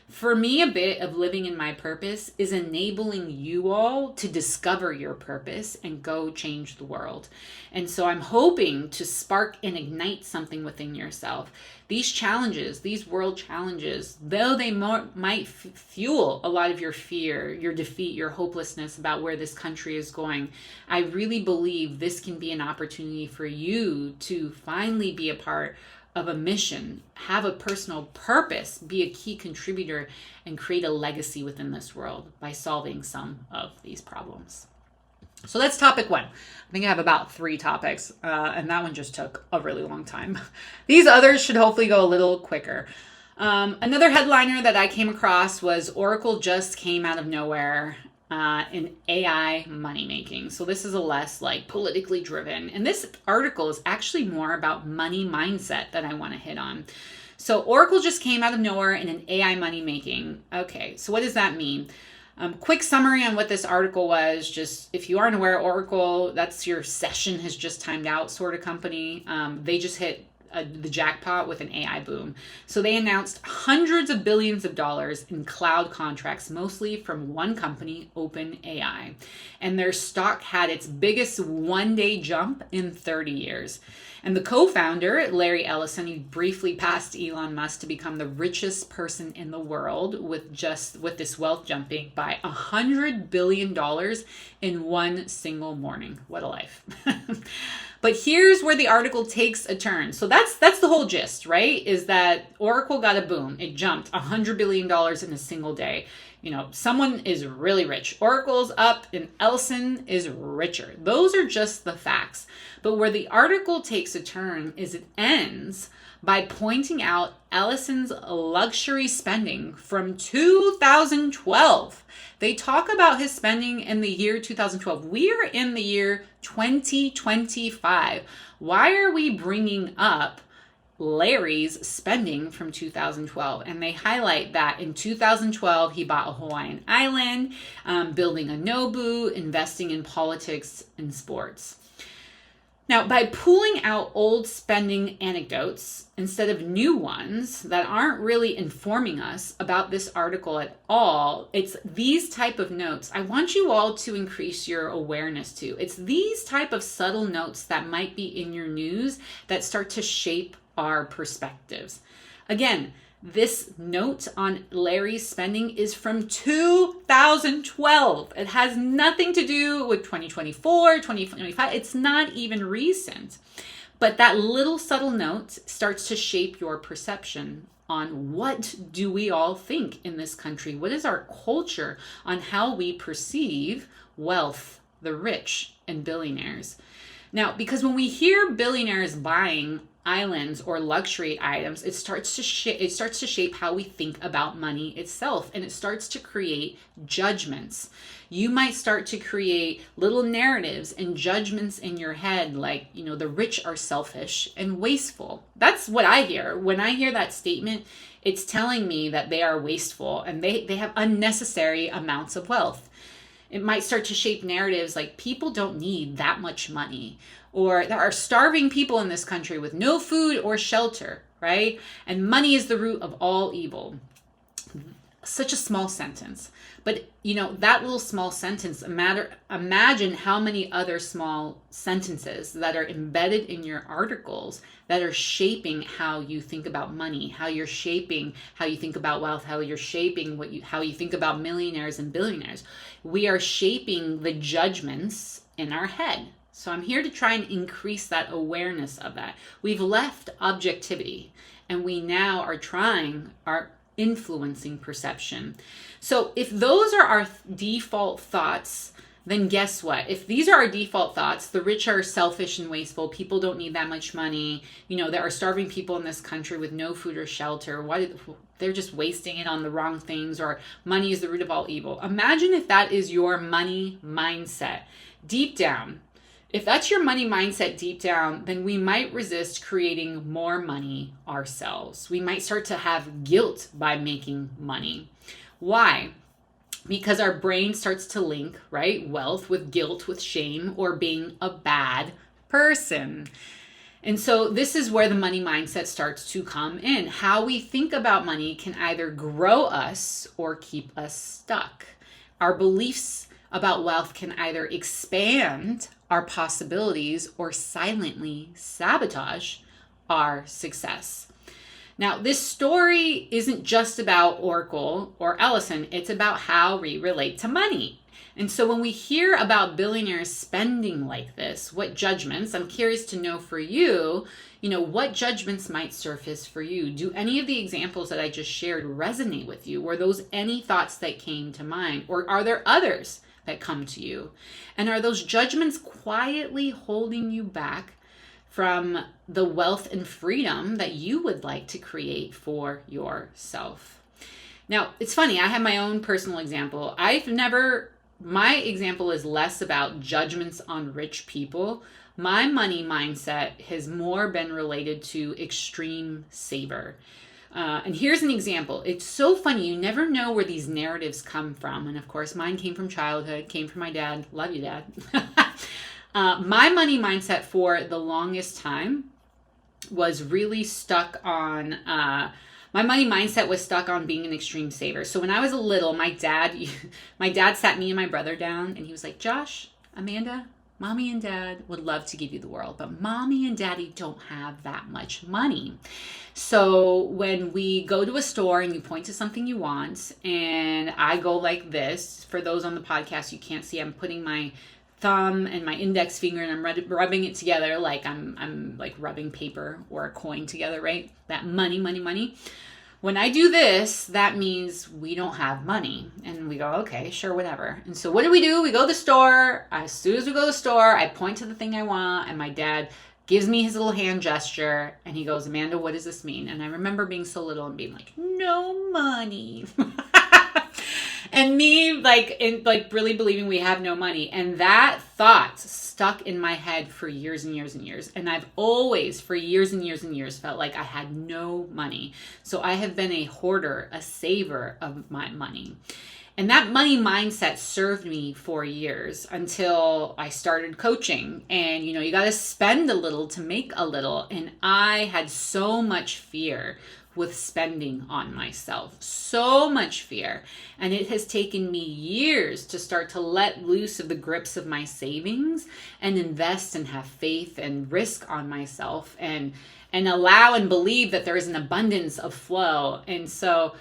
For me, a bit of living in my purpose is enabling you all to discover your purpose and go change the world. And so I'm hoping to spark and ignite something within yourself. These challenges, these world challenges, though they might fuel a lot of your fear, your defeat, your hopelessness about where this country is going, I really believe this can be an opportunity for you to finally be a part of a mission, have a personal purpose, be a key contributor, and create a legacy within this world by solving some of these problems. So that's topic 1. I think I have about 3 topics, and that one just took a really long time. These others should hopefully go a little quicker. Another headliner that I came across was Oracle just came out of nowhere in AI money making. So this is a less like politically driven. And this article is actually more about money mindset that I want to hit on. So Oracle just came out of nowhere in an AI money making. Okay, so what does that mean? Quick summary on what this article was. Just if you aren't aware, Oracle, that's your session has just timed out sort of company. They just hit the jackpot with an AI boom. So they announced hundreds of billions of dollars in cloud contracts, mostly from one company, OpenAI. And their stock had its biggest one-day jump in 30 years. And the co-founder, Larry Ellison, he briefly passed Elon Musk to become the richest person in the world with this wealth jumping by $100 billion in one single morning. What a life. But here's where the article takes a turn. So that's the whole gist, right? Is that Oracle got a boom. It jumped $100 billion in a single day. You know, someone is really rich. Oracle's up and Ellison is richer. Those are just the facts. But where the article takes a turn is it ends by pointing out Ellison's luxury spending from 2012. They talk about his spending in the year 2012. We are in the year 2025. Why are we bringing up Larry's spending from 2012? And they highlight that in 2012, he bought a Hawaiian island, building a Nobu, investing in politics and sports. Now, by pulling out old spending anecdotes instead of new ones that aren't really informing us about this article at all, it's these type of notes I want you all to increase your awareness to. It's these type of subtle notes that might be in your news that start to shape our perspectives. Again, this note on Larry's spending is from 2012. It has nothing to do with 2024, 2025. It's not even recent. But that little subtle note starts to shape your perception on what do we all think in this country? What is our culture on how we perceive wealth, the rich, and billionaires? Now, because when we hear billionaires buying islands or luxury items, it starts to shape how we think about money itself, and it starts to create judgments. You might start to create little narratives and judgments in your head, like, you know, the rich are selfish and wasteful. That's what I hear. When I hear that statement, it's telling me that they are wasteful and they have unnecessary amounts of wealth. It might start to shape narratives like people don't need that much money, or there are starving people in this country with no food or shelter, right? And money is the root of all evil. Such a small sentence. But, you know, that little small sentence, imagine how many other small sentences that are embedded in your articles that are shaping how you think about money, how you're shaping how you think about wealth, how you're shaping how you think about millionaires and billionaires. We are shaping the judgments in our head. So I'm here to try and increase that awareness of that. We've left objectivity and we now are influencing perception. So if those are our default thoughts, then guess what? If these are our default thoughts, the rich are selfish and wasteful, people don't need that much money, there are starving people in this country with no food or shelter, they're just wasting it on the wrong things, or money is the root of all evil. Imagine if that is your money mindset deep down. If that's your money mindset deep down, then we might resist creating more money ourselves. We might start to have guilt by making money. Why? Because our brain starts to link, right, wealth with guilt, with shame, or being a bad person. And so this is where the money mindset starts to come in. How we think about money can either grow us or keep us stuck. Our beliefs about wealth can either expand our possibilities or silently sabotage our success. Now, this story isn't just about Oracle or Ellison. It's about how we relate to money. And so when we hear about billionaires spending like this, what judgments, I'm curious to know for you, what judgments might surface for you? Do any of the examples that I just shared resonate with you? Were those any thoughts that came to mind? Or are there others that come to you? And are those judgments quietly holding you back from the wealth and freedom that you would like to create for yourself? Now, it's funny, I have my own personal example. My example is less about judgments on rich people. My money mindset has more been related to extreme saver. And here's an example. It's so funny. You never know where these narratives come from. And of course, mine came from childhood, came from my dad. Love you, Dad. My money mindset for the longest time was really stuck on, my money mindset was stuck on being an extreme saver. So when I was a little, my dad sat me and my brother down and he was like, Josh, Amanda, Mommy and Dad would love to give you the world, but Mommy and Daddy don't have that much money. So when we go to a store and you point to something you want, and I go like this, for those on the podcast, you can't see, I'm putting my thumb and my index finger and I'm rubbing it together like I'm like rubbing paper or a coin together, right? That money, money, money. When I do this, that means we don't have money. And we go, okay, sure, whatever. And so what do? We go to the store. As soon as we go to the store, I point to the thing I want, and my dad gives me his little hand gesture, and he goes, Amanda, what does this mean? And I remember being so little and being like, no money. And me really believing we have no money. And that thought stuck in my head for years and years and years. And I've always, for years and years and years, felt like I had no money. So I have been a hoarder, a saver of my money. And that money mindset served me for years until I started coaching. And, you got to spend a little to make a little. And I had so much fear with spending on myself, so much fear. And it has taken me years to start to let loose of the grips of my savings and invest and have faith and risk on myself and allow and believe that there is an abundance of flow. And so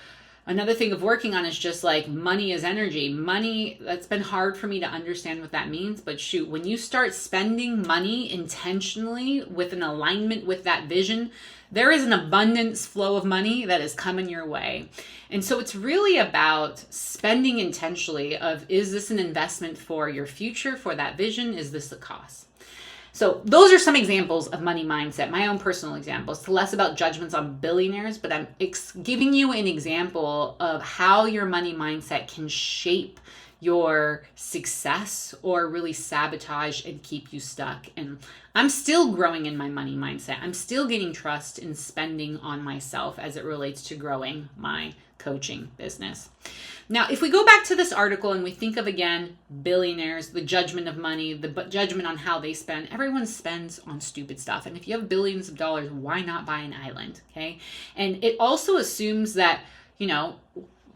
another thing of working on is just like money is energy. Money, that's been hard for me to understand what that means. But shoot, when you start spending money intentionally with an alignment with that vision, there is an abundance flow of money that is coming your way. And so it's really about spending intentionally of, is this an investment for your future, for that vision? Is this a cost? So those are some examples of money mindset, my own personal examples. It's less about judgments on billionaires, but I'm giving you an example of how your money mindset can shape your success or really sabotage and keep you stuck. And I'm still growing in my money mindset. I'm still getting trust in spending on myself as it relates to growing my coaching business. Now, if we go back to this article and we think of, again, billionaires, the judgment of money, the judgment on how they spend, everyone spends on stupid stuff. And if you have billions of dollars, why not buy an island? Okay. And it also assumes that,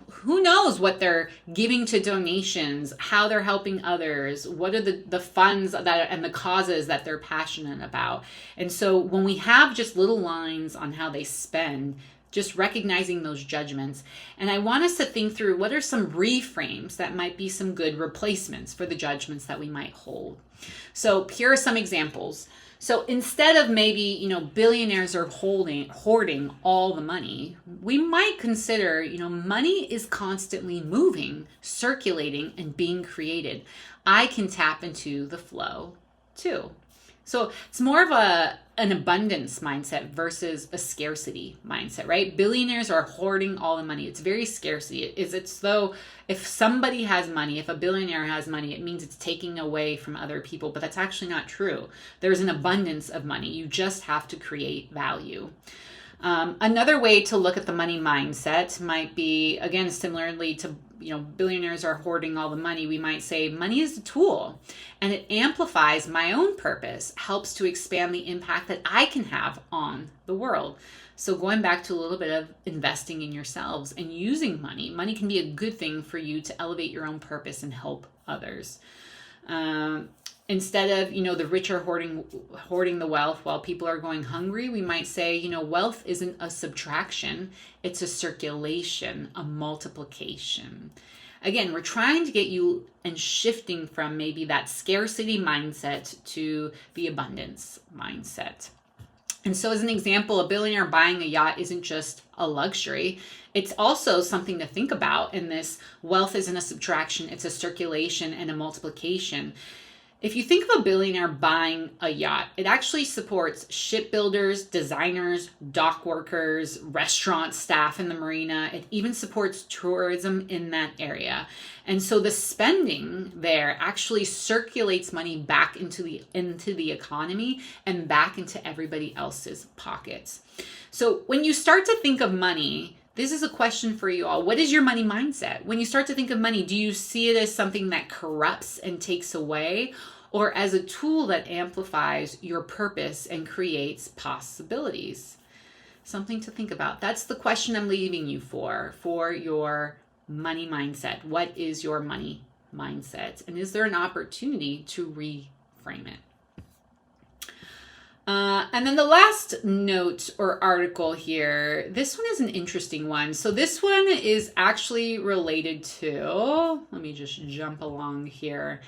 who knows what they're giving to donations, how they're helping others, what are the funds and the causes that they're passionate about. And so when we have just little lines on how they spend, just recognizing those judgments. And I want us to think through what are some reframes that might be some good replacements for the judgments that we might hold. So here are some examples. So instead of maybe, billionaires are hoarding all the money, we might consider, money is constantly moving, circulating, and being created. I can tap into the flow too. So it's more of an abundance mindset versus a scarcity mindset, right? Billionaires are hoarding all the money. It's very scarcity. It's though if somebody has money, if a billionaire has money, it means it's taking away from other people, but that's actually not true. There's an abundance of money. You just have to create value. Another way to look at the money mindset might be, again, similarly to, billionaires are hoarding all the money. We might say money is a tool and it amplifies my own purpose, helps to expand the impact that I can have on the world. So going back to a little bit of investing in yourselves and using money, money can be a good thing for you to elevate your own purpose and help others. Instead of, the rich are hoarding the wealth while people are going hungry, we might say, wealth isn't a subtraction, it's a circulation, a multiplication. Again, we're trying to get you and shifting from maybe that scarcity mindset to the abundance mindset. And so as an example, a billionaire buying a yacht isn't just a luxury. It's also something to think about in this wealth isn't a subtraction, it's a circulation and a multiplication. If you think of a billionaire buying a yacht, it actually supports shipbuilders, designers, dock workers, restaurant staff in the marina. It even supports tourism in that area. And so the spending there actually circulates money back into the economy and back into everybody else's pockets. So when you start to think of money, this is a question for you all. What is your money mindset? When you start to think of money, do you see it as something that corrupts and takes away, or as a tool that amplifies your purpose and creates possibilities? Something to think about. That's the question I'm leaving you for your money mindset. What is your money mindset? And is there an opportunity to reframe it? And then the last note or article here, this one is an interesting one. So this one is actually related to, let me just jump along here,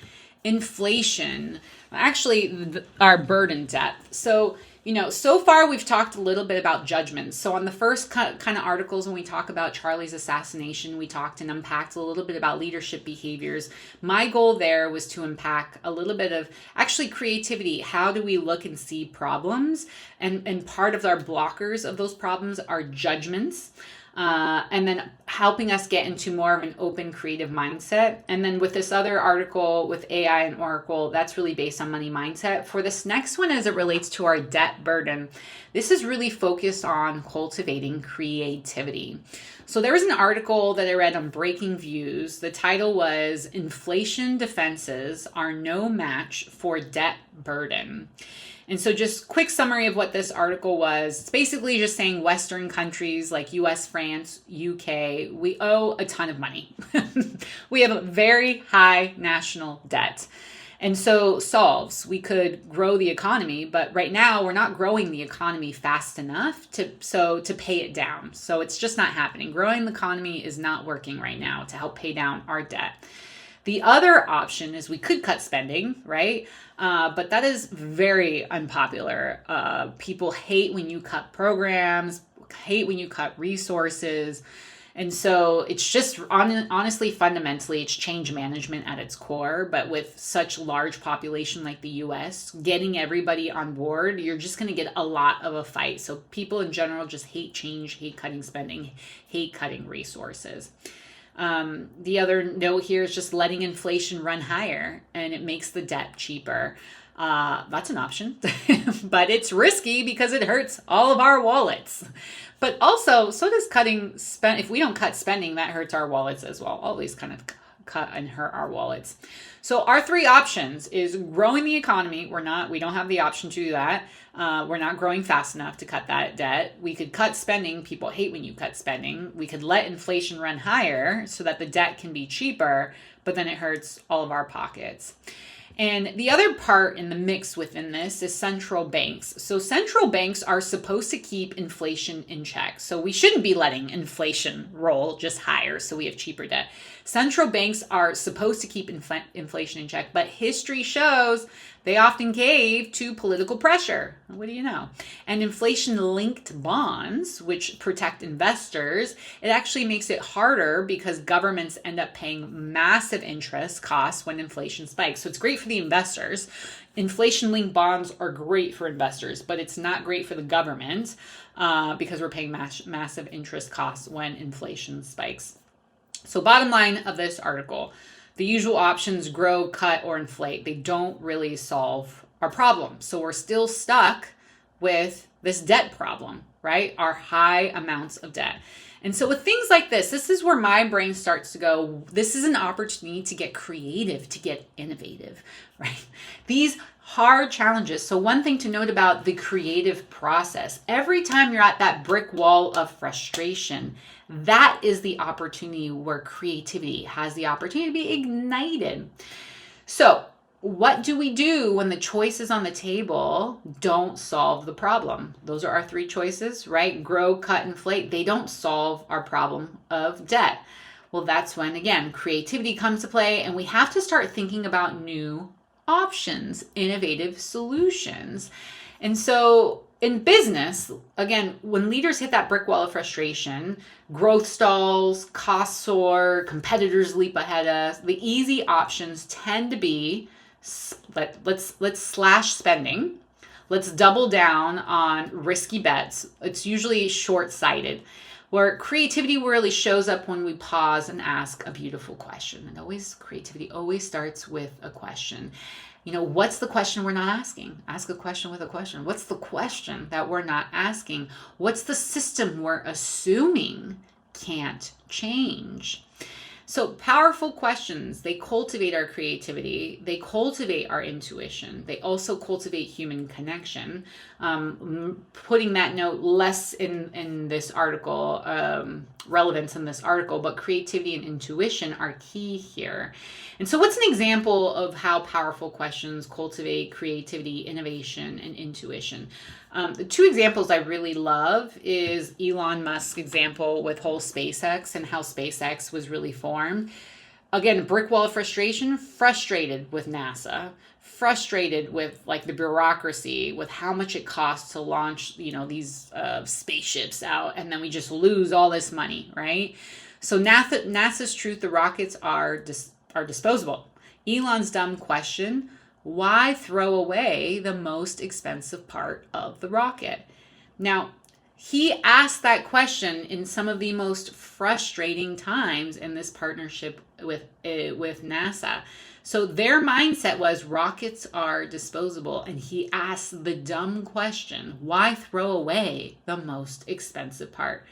inflation, actually our burden debt. So, so far we've talked a little bit about judgments. So on the first kind of articles, when we talk about Charlie's assassination, we talked and unpacked a little bit about leadership behaviors. My goal there was to unpack a little bit of actually creativity. How do we look and see problems? And part of our blockers of those problems are judgments. And then helping us get into more of an open, creative mindset. And then with this other article with AI and Oracle, that's really based on money mindset. For this next one, as it relates to our debt burden, this is really focused on cultivating creativity. So there was an article that I read on Breaking Views. The title was Inflation Defenses Are No Match for Debt Burden. And so just quick summary of what this article was. It's basically just saying Western countries like US, France, UK, we owe a ton of money. We have a very high national debt. And so we could grow the economy, but right now we're not growing the economy fast enough to pay it down. So it's just not happening. Growing the economy is not working right now to help pay down our debt. The other option is we could cut spending, right? But that is very unpopular. People hate when you cut programs, hate when you cut resources. And so it's just honestly, fundamentally, it's change management at its core. But with such large population like the US, getting everybody on board, you're just going to get a lot of a fight. So people in general just hate change, hate cutting spending, hate cutting resources. The other note here is just letting inflation run higher, and it makes the debt cheaper. That's an option, but it's risky because it hurts all of our wallets. But also, so does if we don't cut spending, that hurts our wallets as well. All these kind of cut and hurt our wallets. So our three options is growing the economy. We don't have the option to do that. We're not growing fast enough to cut that debt. We could cut spending. People hate when you cut spending. We could let inflation run higher so that the debt can be cheaper, but then it hurts all of our pockets. And the other part in the mix within this is central banks. So central banks are supposed to keep inflation in check. So we shouldn't be letting inflation roll just higher so we have cheaper debt. Central banks are supposed to keep inflation in check, but history shows they often cave to political pressure. What do you know? And inflation-linked bonds, which protect investors, it actually makes it harder because governments end up paying massive interest costs when inflation spikes. So it's great for the investors. Inflation-linked bonds are great for investors, but it's not great for the government because we're paying massive interest costs when inflation spikes. So bottom line of this article, the usual options, grow, cut, or inflate, they don't really solve our problem. So we're still stuck with this debt problem, right? Our high amounts of debt. And so with things like this is where my brain starts to go, this is an opportunity to get creative, to get innovative, right? These hard challenges. So one thing to note about the creative process, every time you're at that brick wall of frustration, that is the opportunity where creativity has the opportunity to be ignited. So what do we do when the choices on the table don't solve the problem? Those are our three choices, right? Grow, cut, inflate. They don't solve our problem of debt. Well, that's when, again, creativity comes to play, and we have to start thinking about new options, innovative solutions. And so in business, again, when leaders hit that brick wall of frustration, growth stalls, costs soar, competitors leap ahead of us, the easy options tend to be, let's slash spending. Let's double down on risky bets. It's usually short-sighted, where creativity really shows up when we pause and ask a beautiful question. And creativity always starts with a question. You know, what's the question we're not asking? Ask a question with a question. What's the question that we're not asking? What's the system we're assuming can't change? So powerful questions, they cultivate our creativity, they cultivate our intuition, they also cultivate human connection. Putting that note less in this article, relevance in this article, but creativity and intuition are key here. And so what's an example of how powerful questions cultivate creativity, innovation, and intuition? The two examples I really love is Elon Musk's example with whole SpaceX and how SpaceX was really formed. Again, brick wall of frustration, frustrated with NASA, frustrated with like the bureaucracy, with how much it costs to launch, these spaceships out, and then we just lose all this money, right? So NASA's truth, the rockets are disposable. Elon's dumb question, why throw away the most expensive part of the rocket? Now, he asked that question in some of the most frustrating times in this partnership with NASA. So their mindset was rockets are disposable, and he asked the dumb question, why throw away the most expensive part?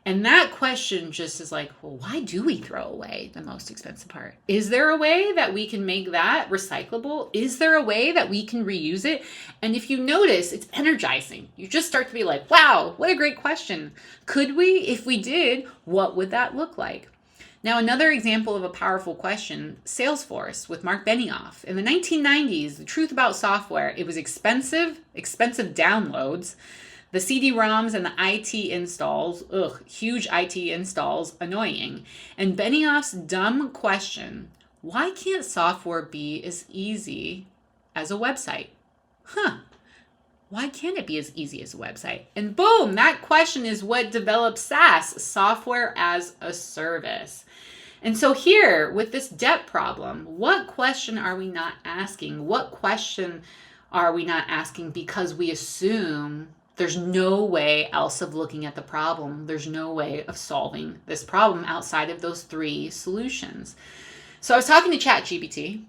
And that question just is like, well, why do we throw away the most expensive part? Is there a way that we can make that recyclable? Is there a way that we can reuse it? And if you notice, it's energizing. You just start to be like, wow, what a great question. Could we? If we did, what would that look like? Now, another example of a powerful question, Salesforce with Mark Benioff. In the 1990s, the truth about software, it was expensive downloads. The CD-ROMs and the IT installs, huge IT installs, annoying. And Benioff's dumb question, why can't software be as easy as a website? Why can't it be as easy as a website? And boom, that question is what developed SaaS, software as a service. And so here, with this debt problem, what question are we not asking? What question are we not asking because we assume there's no way else of looking at the problem. There's no way of solving this problem outside of those three solutions. So I was talking to ChatGPT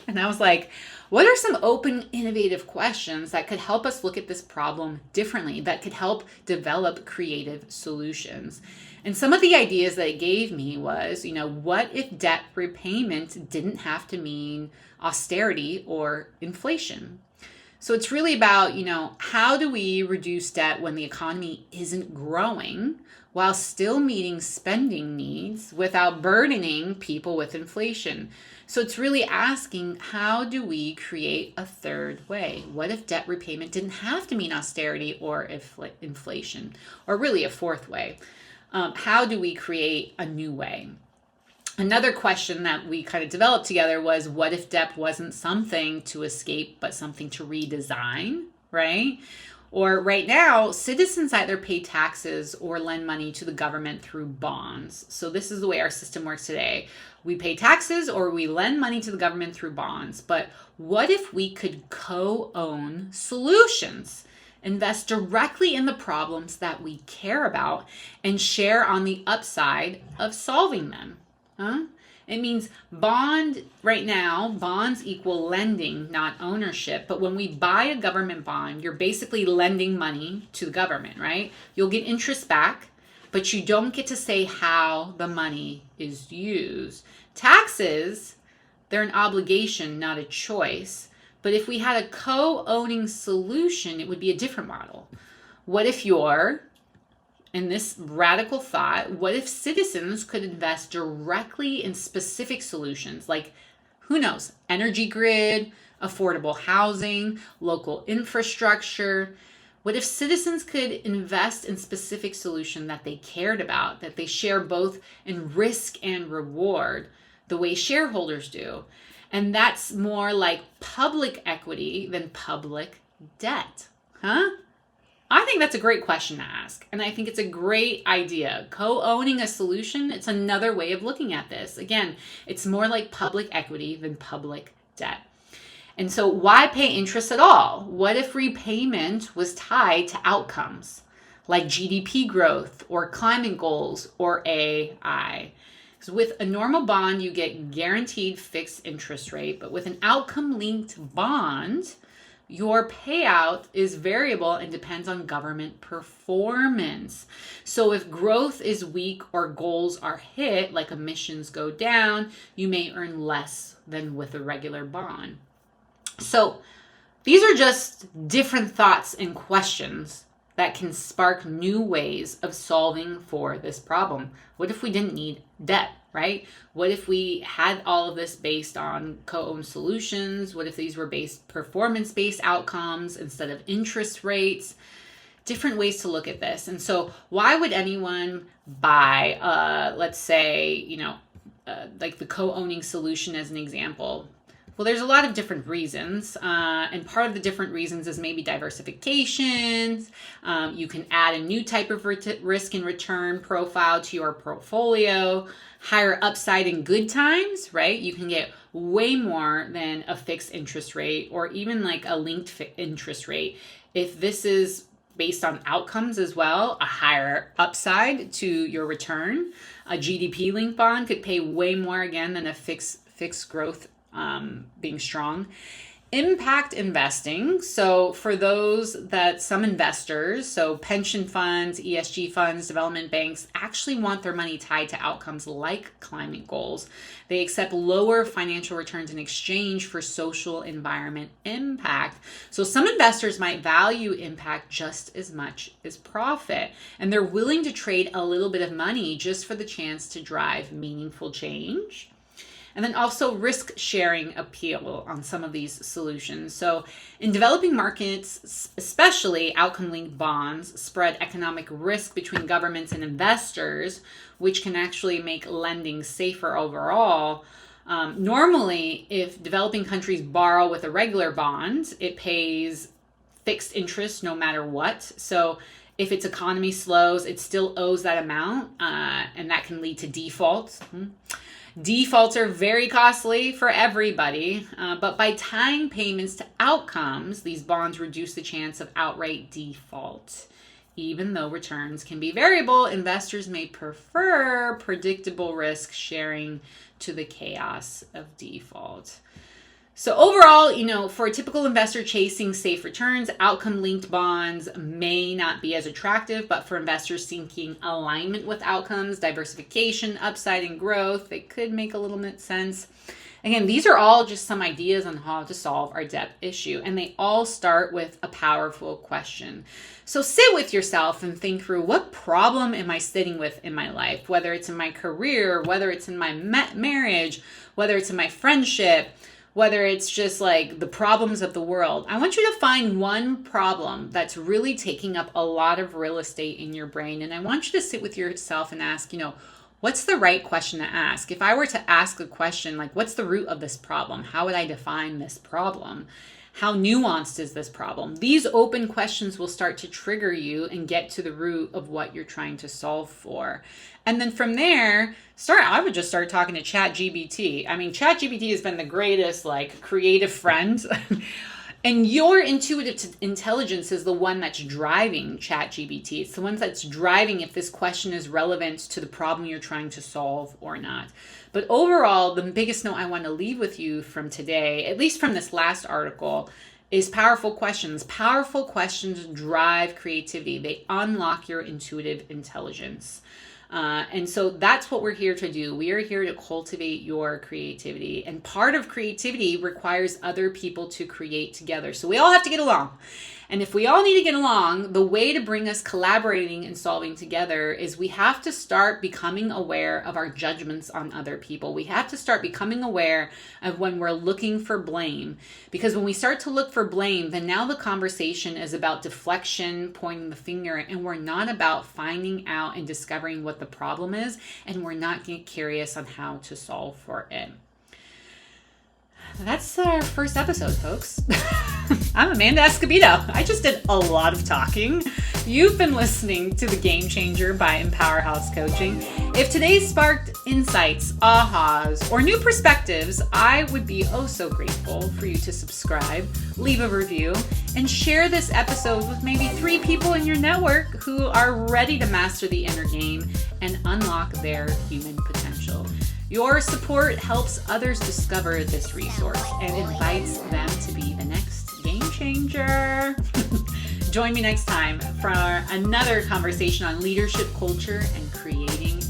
and I was like, what are some open, innovative questions that could help us look at this problem differently, that could help develop creative solutions? And some of the ideas that it gave me was, what if debt repayment didn't have to mean austerity or inflation? So it's really about, how do we reduce debt when the economy isn't growing while still meeting spending needs without burdening people with inflation? So it's really asking, how do we create a third way? What if debt repayment didn't have to mean austerity or inflation, or really a fourth way? How do we create a new way? Another question that we kind of developed together was, what if debt wasn't something to escape, but something to redesign, right? Or right now, citizens either pay taxes or lend money to the government through bonds. So this is the way our system works today. We pay taxes or we lend money to the government through bonds. But what if we could co-own solutions? Invest directly in the problems that we care about and share on the upside of solving them. It means right now, bonds equal lending, not ownership. But when we buy a government bond, you're basically lending money to the government, right? You'll get interest back, but you don't get to say how the money is used. Taxes, they're an obligation, not a choice. But if we had a co-owning solution, it would be a different model. What if in this radical thought, what if citizens could invest directly in specific solutions like, who knows, energy grid, affordable housing, local infrastructure? What if citizens could invest in specific solution that they cared about, that they share both in risk and reward, the way shareholders do? And that's more like public equity than public debt, I think that's a great question to ask. And I think it's a great idea. Co-owning a solution, it's another way of looking at this. Again, it's more like public equity than public debt. And so why pay interest at all? What if repayment was tied to outcomes like GDP growth or climate goals or AI? Because with a normal bond, you get guaranteed fixed interest rate, but with an outcome-linked bond, your payout is variable and depends on government performance. So if growth is weak or goals are hit, like emissions go down, you may earn less than with a regular bond. So these are just different thoughts and questions that can spark new ways of solving for this problem. What if we didn't need debt, right? What if we had all of this based on co-owned solutions? What if these were performance-based outcomes instead of interest rates? Different ways to look at this. And so why would anyone buy, let's say, like the co-owning solution as an example? Well, there's a lot of different reasons, and part of the different reasons is maybe diversification. You can add a new type of risk and return profile to your portfolio, higher upside in good times, right? You can get way more than a fixed interest rate or even like a linked interest rate. If this is based on outcomes as well, a higher upside to your return. A GDP linked bond could pay way more again than a fixed growth being strong. Impact investing. So for some investors, so pension funds, ESG funds, development banks actually want their money tied to outcomes like climate goals. They accept lower financial returns in exchange for social environment impact. So some investors might value impact just as much as profit, and they're willing to trade a little bit of money just for the chance to drive meaningful change. And then also risk sharing appeal on some of these solutions. So in developing markets, especially outcome linked bonds spread economic risk between governments and investors, which can actually make lending safer overall. Normally, if developing countries borrow with a regular bond, it pays fixed interest no matter what. So if its economy slows, it still owes that amount, and that can lead to defaults. Defaults are very costly for everybody, but by tying payments to outcomes, these bonds reduce the chance of outright default. Even though returns can be variable, investors may prefer predictable risk sharing to the chaos of default. So overall, for a typical investor chasing safe returns, outcome-linked bonds may not be as attractive, but for investors seeking alignment with outcomes, diversification, upside, and growth, they could make a little bit sense. Again, these are all just some ideas on how to solve our depth issue, and they all start with a powerful question. So sit with yourself and think through, what problem am I sitting with in my life? Whether it's in my career, whether it's in my marriage, whether it's in my friendship, whether it's just like the problems of the world. I want you to find one problem that's really taking up a lot of real estate in your brain. And I want you to sit with yourself and ask, what's the right question to ask? If I were to ask a question like, what's the root of this problem? How would I define this problem? How nuanced is this problem? These open questions will start to trigger you and get to the root of what you're trying to solve for. And then from there, I would just start talking to ChatGPT. I mean, ChatGPT has been the greatest creative friend. And your intuitive intelligence is the one that's driving ChatGPT. It's the one that's driving if this question is relevant to the problem you're trying to solve or not. But overall, the biggest note I want to leave with you from today, at least from this last article, is powerful questions. Powerful questions drive creativity. They unlock your intuitive intelligence. And so that's what we're here to do. We are here to cultivate your creativity. And part of creativity requires other people to create together. So we all have to get along. And if we all need to get along, the way to bring us collaborating and solving together is we have to start becoming aware of our judgments on other people. We have to start becoming aware of when we're looking for blame. Because when we start to look for blame, then now the conversation is about deflection, pointing the finger, and we're not about finding out and discovering what the problem is, and we're not getting curious on how to solve for it. That's our first episode, folks. I'm Amanda Escobedo. I just did a lot of talking. You've been listening to The Game Changer by Empowerhouse Coaching. If today sparked insights, ahas, or new perspectives, I would be so grateful for you to subscribe, leave a review, and share this episode with maybe 3 people in your network who are ready to master the inner game and unlock their human potential. Your support helps others discover this resource and invites them to be the next game changer. Join me next time for another conversation on leadership culture and creating